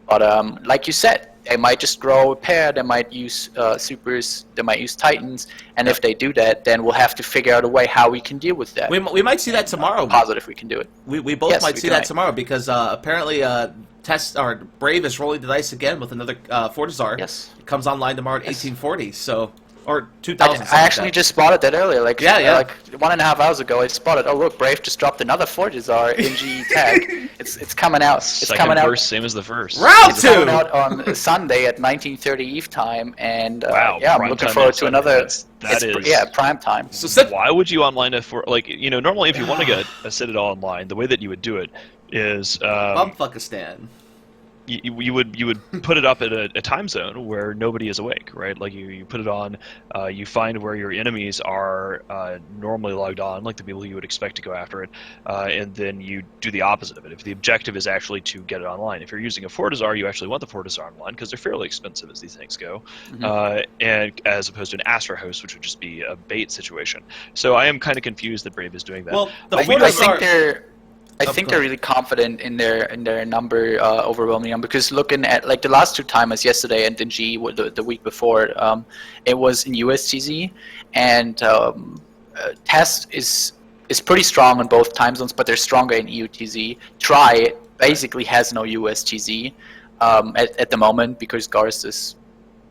But like you said, they might just grow a pair, they might use supers, they might use Titans, and if they do that, then we'll have to figure out a way how we can deal with that. We might see that tomorrow. Positive we can do it. We both might see that tomorrow, because apparently Brave is rolling the dice again with another Fortizar. Yes. It comes online tomorrow at 1840, so... Or 2000. I actually just spotted that earlier. Like 1.5 hours ago, I spotted. Oh look, Brave just dropped another Fortizar in GE Tech. It's coming out. It's coming out. Verse, same as the first. Round 2. It's coming out on Sunday at 19:30 EVE time, and I'm looking forward to another. That is prime time. So why would you online it for normally if you want to get a Citadel online, the way that you would do it is Bumfuckistan. You would put it up at a time zone where nobody is awake, right? Like you put it on, you find where your enemies are normally logged on, like the people you would expect to go after it, and then you do the opposite of it. If the objective is actually to get it online, if you're using a Fortizar, you actually want the Fortizar online because they're fairly expensive as these things go, and as opposed to an Astra host, which would just be a bait situation. So I am kind of confused that Brave is doing that. Well, I think I think they're really confident in their number, overwhelming number. Because looking at like the last two timers yesterday and then G the week before, it was in USTZ, and Test is pretty strong in both time zones, but they're stronger in EUTZ. Try basically has no USTZ at the moment because Garst is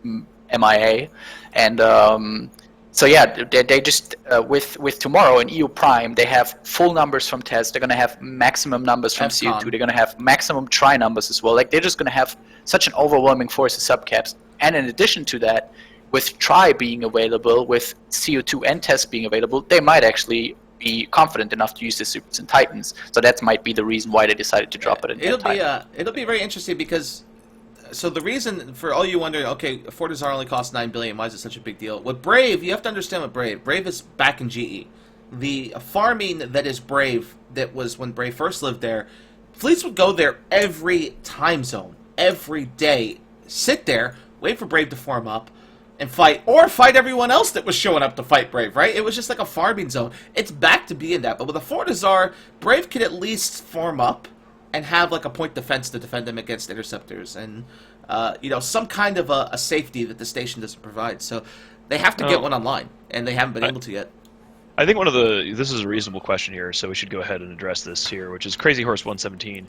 MIA, and so yeah, they just with tomorrow in EU Prime, they have full numbers from Test. They're gonna have maximum numbers from CO2. They're gonna have maximum try numbers as well. Like they're just gonna have such an overwhelming force of subcaps. And in addition to that, with try being available, with CO2 and Test being available, they might actually be confident enough to use the Supers and Titans. So that might be the reason why they decided to drop it in It'll be very interesting because. So the reason, for all you wondering, okay, Fortizar only costs $9 billion, why is it such a big deal? With Brave, you have to understand what Brave is back in GE. The farming that is Brave, that was when Brave first lived there, fleets would go there every time zone, every day, sit there, wait for Brave to form up, and fight, or fight everyone else that was showing up to fight Brave, right? It was just like a farming zone. It's back to being that, but with a Fortizar, Brave can at least form up, and have like a point defense to defend them against interceptors, and some kind of a safety that the station doesn't provide. So they have to get one online, and they haven't been able to yet. I think this is a reasonable question here, so we should go ahead and address this here, which is Crazy Horse 117,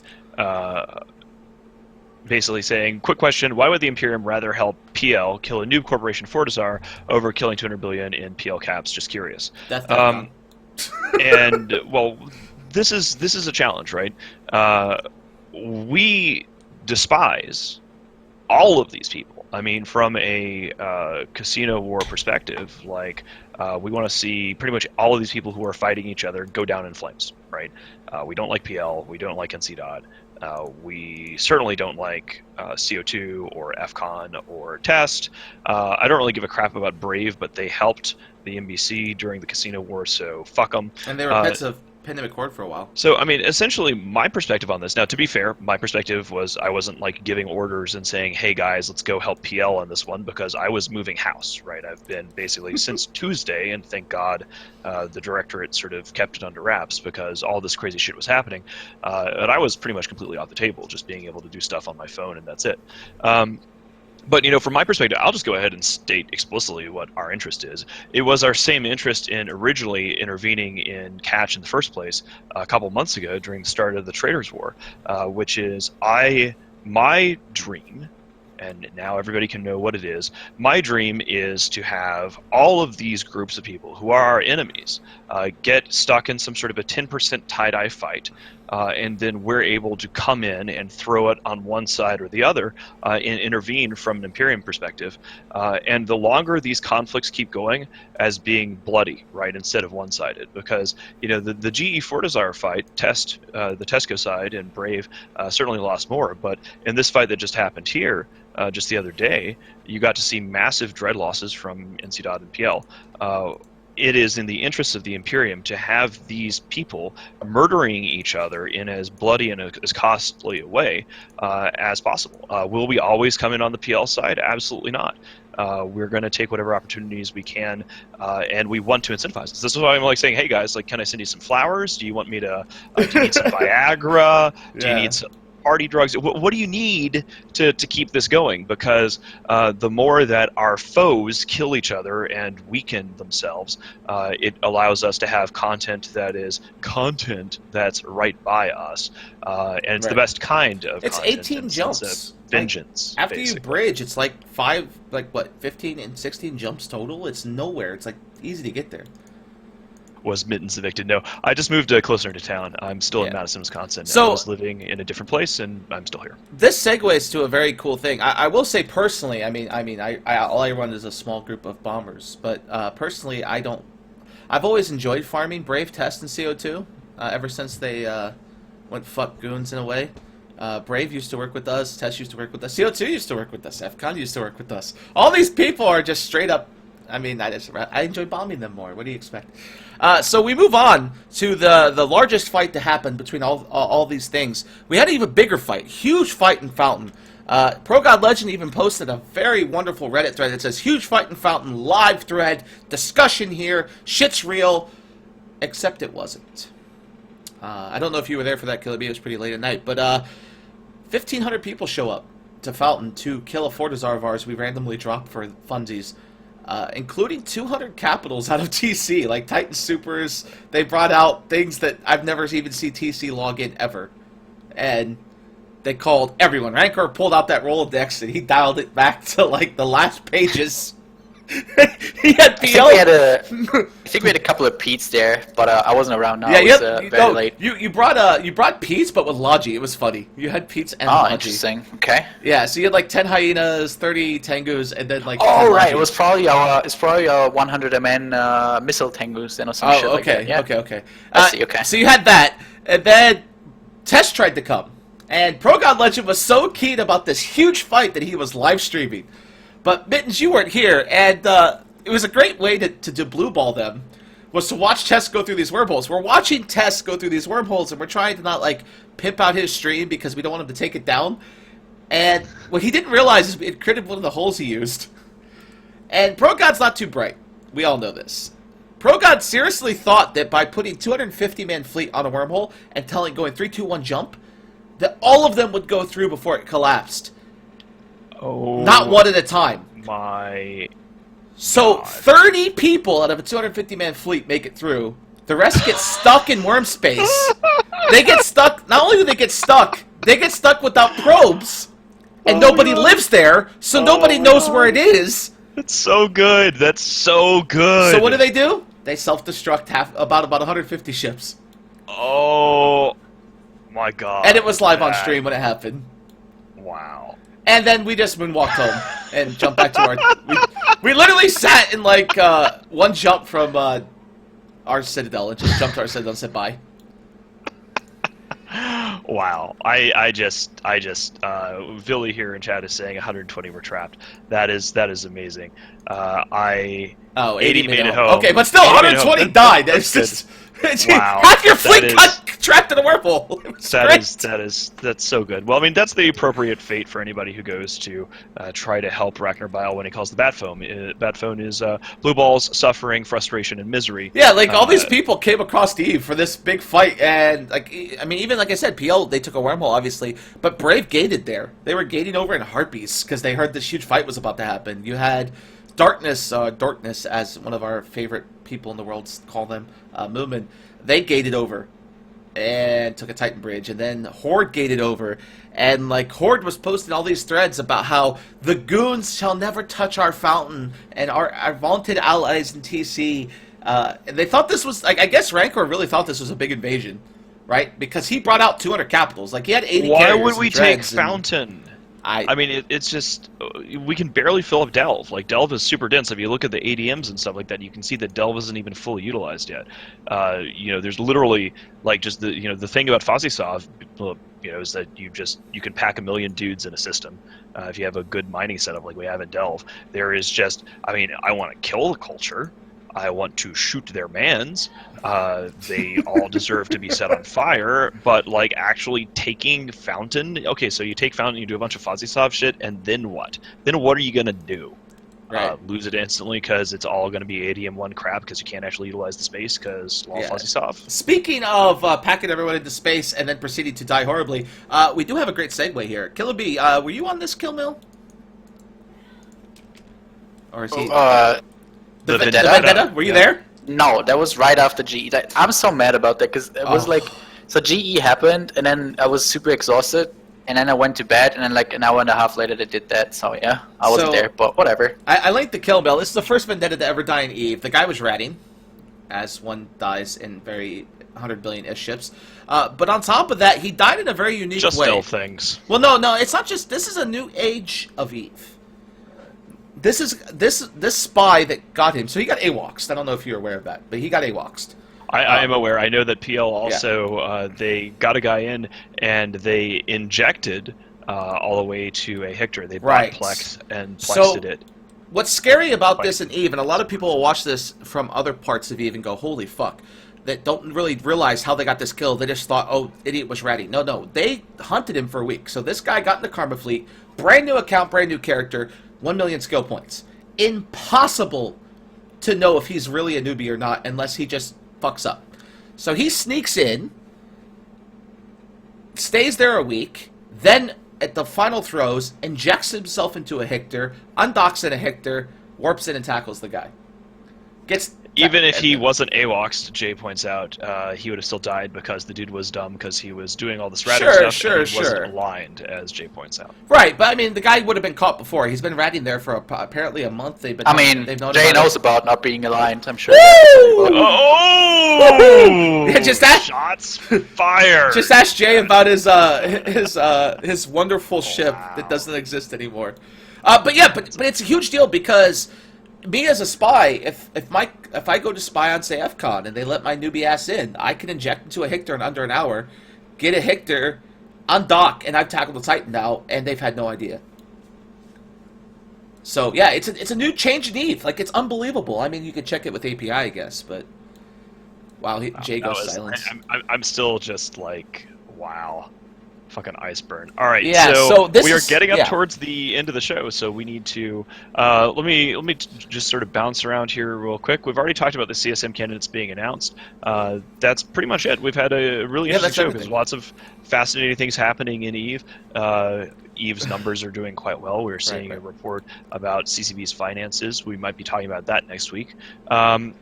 basically saying, quick question: why would the Imperium rather help PL kill a noob corporation Fortizar over killing 200 billion in PL caps? Just curious. And well. This is a challenge, right? We despise all of these people. I mean, from a casino war perspective, like we want to see pretty much all of these people who are fighting each other go down in flames, right? We don't like PL. We don't like NC Dot. We certainly don't like CO2 or FCON or Test. I don't really give a crap about Brave, but they helped the NBC during the casino war, so fuck them. And they were pets of Pandemic Horde for a while. So, I mean, essentially, my perspective on this, now, to be fair, my perspective was I wasn't, like, giving orders and saying, hey, guys, let's go help PL on this one, because I was moving house, right? I've been basically since Tuesday, and thank God the directorate sort of kept it under wraps because all this crazy shit was happening. And I was pretty much completely off the table, just being able to do stuff on my phone, and that's it. But, from my perspective, I'll just go ahead and state explicitly what our interest is. It was our same interest in originally intervening in Catch in the first place a couple months ago during the start of the Traders War, which is my dream, and now everybody can know what it is. My dream is to have all of these groups of people who are our enemies get stuck in some sort of a 10% tie-dye fight, and then we're able to come in and throw it on one side or the other and intervene from an Imperium perspective. And the longer these conflicts keep going as being bloody, right, instead of one-sided, because the GE Fortizar fight, the Tesco side and Brave certainly lost more, but in this fight that just happened here, just the other day, you got to see massive dread losses from NC Dot and PL. It is in the interest of the Imperium to have these people murdering each other in as bloody and as costly a way as possible. Will we always come in on the PL side? Absolutely not. We're going to take whatever opportunities we can, and we want to incentivize this. This is why I'm like saying, hey guys, like, can I send you some flowers? Do you want me to? Do you need some Viagra? Do you need some party drugs? What do you need to keep this going? Because the more that our foes kill each other and weaken themselves, it allows us to have content that's right by us, and it's the best kind of it's content. 18 jumps. Vengeance. After basically. You bridge, it's like 15 and 16 jumps total. It's nowhere. It's like easy to get there. Was Mittens evicted? No, I just moved closer to town. I'm still in Madison, Wisconsin. So I was living in a different place, and I'm still here. This segues to a very cool thing. I will say personally, all I run is a small group of bombers, but personally, I've always enjoyed farming Brave, Test, and CO2 ever since they went fuck goons in a way. Brave used to work with us, Test used to work with us, CO2 used to work with us, FCON used to work with us. All these people are just straight up. I enjoy bombing them more. What do you expect? So we move on to the largest fight to happen between all these things. We had an even bigger fight, huge fight in Fountain. Pro God Legend even posted a very wonderful Reddit thread that says, huge fight in Fountain, live thread, discussion here, shit's real, except it wasn't. I don't know if you were there for that, Killer B. It was pretty late at night, but 1,500 people show up to Fountain to kill a Fortizar of ours we randomly dropped for funsies, including 200 capitals out of TC, like Titan Supers. They brought out things that I've never even seen TC log in ever, and they called everyone. Rancor pulled out that Rolodex and he dialed it back to like the last pages. He had PO. I think we had a couple of Pete's there, but I wasn't around now. Yeah, it was very late. You brought Pete's, but with Logi. It was funny. You had Pete's and Logi. Interesting. Okay. Yeah, so you had like 10 hyenas, 30 tengus, and then like. Oh 10 right, Logis. it's probably our 100 MN missile tengus then or some shit like that. Yeah. Okay. I see. Okay. So you had that, and then Test tried to come, and Pro God Legend was so keen about this huge fight that he was live streaming. But Mittens, you weren't here, and it was a great way to blue ball them, was to watch Tess go through these wormholes. We're watching Tess go through these wormholes, and we're trying to not, like, pimp out his stream because we don't want him to take it down. And what he didn't realize is it critted one of the holes he used. And Pro God's not too bright. We all know this. Pro God seriously thought that by putting 250-man fleet on a wormhole and going 3, 2, 1 jump, that all of them would go through before it collapsed. Oh, Not one at a time. My. So God. 30 people out of a 250-man fleet make it through. The rest get stuck in worm space. They get stuck. Not only do they get stuck without probes, and nobody lives there, so nobody knows where it is. That's so good. That's so good. So what do? They self-destruct about 150 ships. Oh my God. And it was live on stream when it happened. Wow. And then we just moonwalked home and jumped back to our. We literally sat in like one jump from our Citadel and just jumped to our Citadel and said bye. Wow. I just Villy here in chat is saying 120 were trapped. That is amazing. 80 made it home. Okay, but still 120 died. That's just wow. Half your fleet got trapped in a whirlpool. That's so good. Well, I mean, that's the appropriate fate for anybody who goes to try to help Ragnar Bile when he calls the Bat Foam. Bat Foam is blue balls, suffering, frustration, and misery. Yeah, like all these people came across Eve for this big fight, and like I mean, even like I said, PL they took a wormhole obviously, but Brave gated there. They were gating over in heartbeats because they heard this huge fight was about to happen. You had Darkness, as one of our favorite people in the world call them, Moomin. They gated over and took a Titan bridge, and then Horde gated over, and like Horde was posting all these threads about how the goons shall never touch our fountain and our vaunted allies in TC, and they thought this was like, I guess Rancor really thought this was a big invasion, right? Because he brought out 200 capitals, like he had 80. Why would we take Fountain? I mean, it's just, we can barely fill up Delve. Like, Delve is super dense. If you look at the ADMs and stuff like that, you can see that Delve isn't even fully utilized yet. There's literally, like, just the thing about Fozzie is that you can pack 1 million dudes in a system if you have a good mining setup like we have in Delve. There is just, I mean, I want to kill the culture. I want to shoot their mans. They all deserve to be set on fire, but like actually taking Fountain. Okay, so you take Fountain, you do a bunch of Fozzie shit, and then what? Then what are you gonna do? Right. Lose it instantly because it's all gonna be ADM1 crap because you can't actually utilize the space because Fozzie. Speaking of packing everyone into space and then proceeding to die horribly, we do have a great segue here. Killer B, were you on this kill mill? Or is he? The Vendetta? Were you there? No, that was right after GE. I'm so mad about that because it was like, so GE happened and then I was super exhausted and then I went to bed and then like an hour and a half later they did that. So yeah, I wasn't there, but whatever. I linked the kill mill. This is the first Vendetta to ever die in Eve. The guy was ratting, as one dies in very 100 billion-ish ships. But on top of that, he died in a very unique way. Just still things. Well, no, it's not just. This is a new age of Eve. This is this spy that got him. So he got AWOXed. I don't know if you're aware of that, but he got AWOXed. I am aware. I know that PL also they got a guy in and they injected all the way to a Hector. They bought Plex and Plexed it. What's scary about this in Eve, and a lot of people will watch this from other parts of Eve and go, "Holy fuck!" That don't really realize how they got this kill. They just thought, "Oh, idiot was ratty." No, they hunted him for a week. So this guy got in the Karma Fleet, brand new account, brand new character. 1 million skill points. Impossible to know if he's really a newbie or not unless he just fucks up. So he sneaks in, stays there a week, then at the final throws, injects himself into a Hictor, undocks in a Hictor, warps in and tackles the guy. Even if he wasn't AWOXed, Jay points out, he would have still died because the dude was dumb because he was doing all this ratting stuff and he wasn't aligned, as Jay points out. Right, but I mean, the guy would have been caught before. He's been ratting there for apparently a month. They've known Jay knows about not being aligned, I'm sure. Oh! Yeah, just that. Shots fired! Just ask Jay about his wonderful ship that doesn't exist anymore. But it's a huge deal because me as a spy, if I go to spy on, say, FCON, and they let my newbie ass in, I can inject into a Hictor in under an hour, get a Hictor, undock, and I've tackled the Titan now, and they've had no idea. So yeah, it's a new change in EVE. Like, it's unbelievable. I mean, you could check it with API, I guess, but wow, Jay goes silence. I'm still just like, wow. Fucking Iceburn. All right, yeah, so we are getting up towards the end of the show, so we need to let me just sort of bounce around here real quick. We've already talked about the CSM candidates being announced. That's pretty much it. We've had a really interesting show. There's lots of fascinating things happening in EVE. EVE's numbers are doing quite well. We're seeing a report about CCB's finances. We might be talking about that next week. So I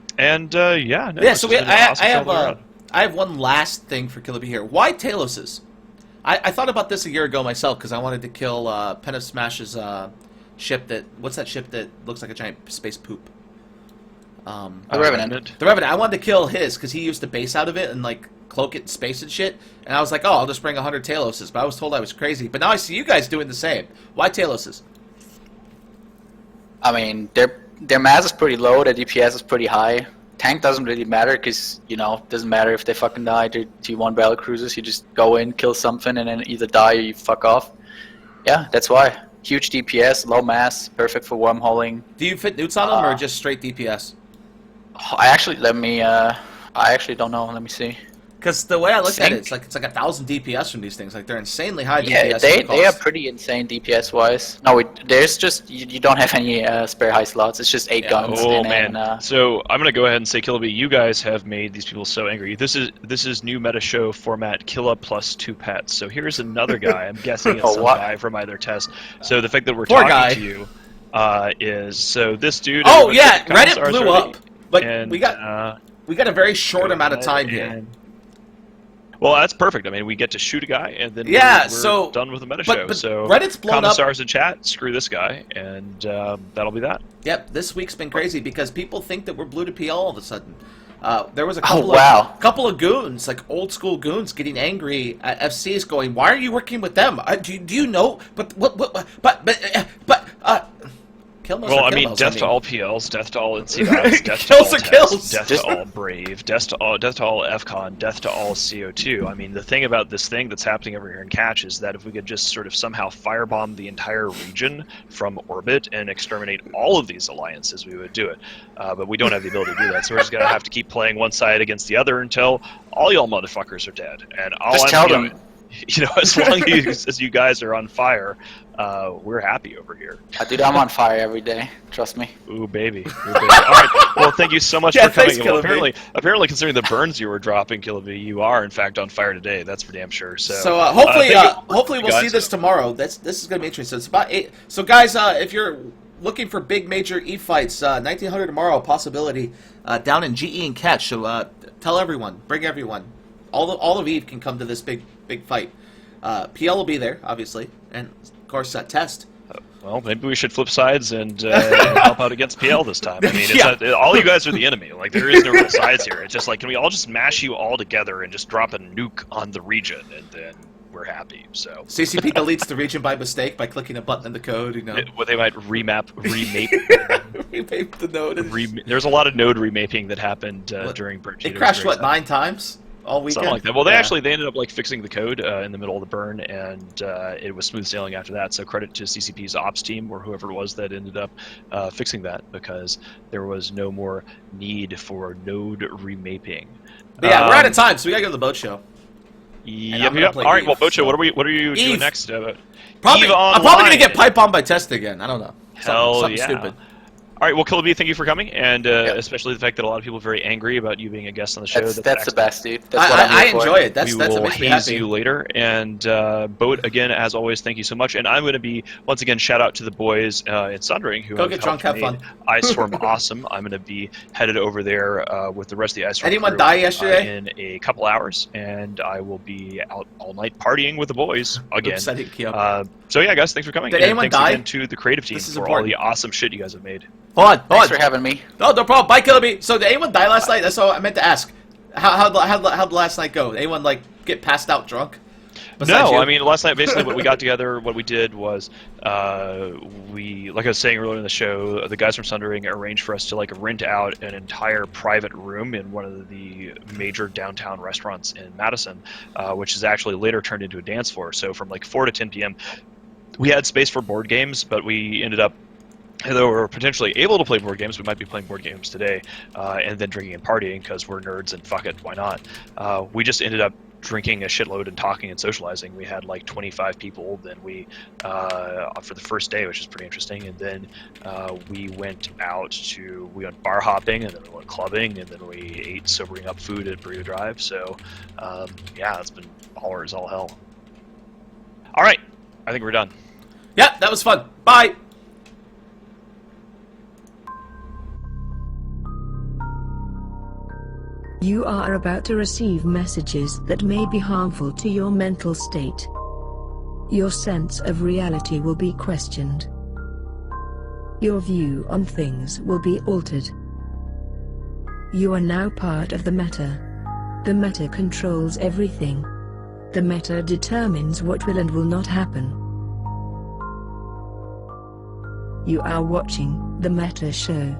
have one last thing for Killer B here. Why Talos's? I thought about this a year ago myself because I wanted to kill Pen of Smash's ship that... What's that ship that looks like a giant space poop? The Revenant. The Revenant. I wanted to kill his because he used to base out of it and like cloak it in space and shit. And I was like, oh, I'll just bring 100 Taloses. But I was told I was crazy. But now I see you guys doing the same. Why Taloses? I mean, their mass is pretty low. Their DPS is pretty high. Tank doesn't really matter because, it doesn't matter if they fucking die to T1 battle cruisers. You just go in, kill something, and then either die or you fuck off. Yeah, that's why. Huge DPS, low mass, perfect for wormholing. Do you fit newts on them or just straight DPS? I actually don't know. Let me see. Because the way I look at it, it's like 1,000 DPS from these things. Like, they're insanely high DPS. Yeah, they are pretty insane DPS wise. No, there's just you don't have any spare high slots. It's just 8 guns. Oh man! So I'm gonna go ahead and say, Killer B, you guys have made these people so angry. This is new meta show format, Killa plus 2 pets. So here's another guy. I'm guessing it's some guy from either test. So the fact that we're talking to you is this dude. Oh yeah, Reddit blew up. But we got a very short amount of time here. Well, that's perfect. I mean, we get to shoot a guy, and then we're done with the meta show. So Reddit's blown up. Commissars in chat, screw this guy, and that'll be that. Yep, this week's been crazy because people think that we're blue to PL all of a sudden. There was a couple of goons, like old school goons, getting angry at FCs, going, "Why are you working with them? Do you know? But Well, I mean, death to all PLs, death to all NCIs, death to all tests, death to all Brave, death to all FCON, death to all CO2. I mean, the thing about this thing that's happening over here in Catch is that if we could just sort of somehow firebomb the entire region from orbit and exterminate all of these alliances, we would do it. But we don't have the ability to do that, so we're just going to have to keep playing one side against the other until all y'all motherfuckers are dead. And tell them. As long as you guys are on fire, we're happy over here. Dude, I'm on fire every day. Trust me. Ooh, baby. All right. Well, thank you so much for coming. Thanks, well, apparently, considering the burns you were dropping, Killer B, you are in fact on fire today. That's for damn sure. So hopefully we'll see this tomorrow. This is going to be interesting. It's about 8. So guys, if you're looking for big major E fights, 1900 tomorrow, possibility down in GE and Catch. So tell everyone, bring everyone. All of EVE can come to this big fight. PL will be there, obviously, and of course Test. Well, maybe we should flip sides and help out against PL this time. I mean, all you guys are the enemy. Like, there is no real sides here. It's just like, can we all just mash you all together and just drop a nuke on the region, and then we're happy. So CCP deletes the region by mistake by clicking a button in the code. They might remap the node. There's a lot of node remaping that happened during Burn. It crashed 9 times all weekend. Something like that. Well, they ended up like fixing the code in the middle of the burn, and it was smooth sailing after that. So credit to CCP's ops team or whoever it was that ended up fixing that, because there was no more need for node remaping. But yeah, we're out of time, so we gotta go to the boat show. Yep. All right. Well, Bocho, what are you doing next? I'm probably gonna get pipe bombed by Test again. I don't know. Hell something yeah. stupid. All right, well, Killer B, thank you for coming, and especially the fact that a lot of people are very angry about you being a guest on the show. That's the best, dude. That's what I'm I here for. enjoy it. That's we what will makes me haze happy. you later. And Boat, again, as always, thank you so much. And I'm going to be, once again, shout out to the boys in Sundering who Go have get drunk, helped have made fun. Ice Storm awesome. I'm going to be headed over there with the rest of the Ice Storm Anyone crew, die yesterday? in a couple hours, and I will be out all night partying with the boys again. Oops, I didn't key up. So yeah, guys, thanks for coming. Did and anyone thanks die? again to the creative team This is for all important. the awesome shit you guys have made. Hold on. Thanks for having me. No problem. Bye, Killer B. So did anyone die last night? That's all I meant to ask. How'd the last night go? Anyone like get passed out drunk? Besides No, you? I mean last night basically what we got together, what we did was we, like I was saying earlier in the show, the guys from Sundering arranged for us to like rent out an entire private room in one of the major downtown restaurants in Madison, which is actually later turned into a dance floor. So from like 4 to 10 p.m. we had space for board games, but we ended up, though we're potentially able to play board games, we might be playing board games today, and then drinking and partying because we're nerds and fuck it, why not? We just ended up drinking a shitload and talking and socializing. We had like 25 people. Then we, for the first day, which is pretty interesting, and then we went bar hopping, and then we went clubbing, and then we ate sobering up food at Burrito Drive. So yeah, it's been baller as all hell. All right, I think we're done. Yeah, that was fun. Bye. You are about to receive messages that may be harmful to your mental state. Your sense of reality will be questioned. Your view on things will be altered. You are now part of the meta. The meta controls everything. The meta determines what will and will not happen. You are watching The Meta Show.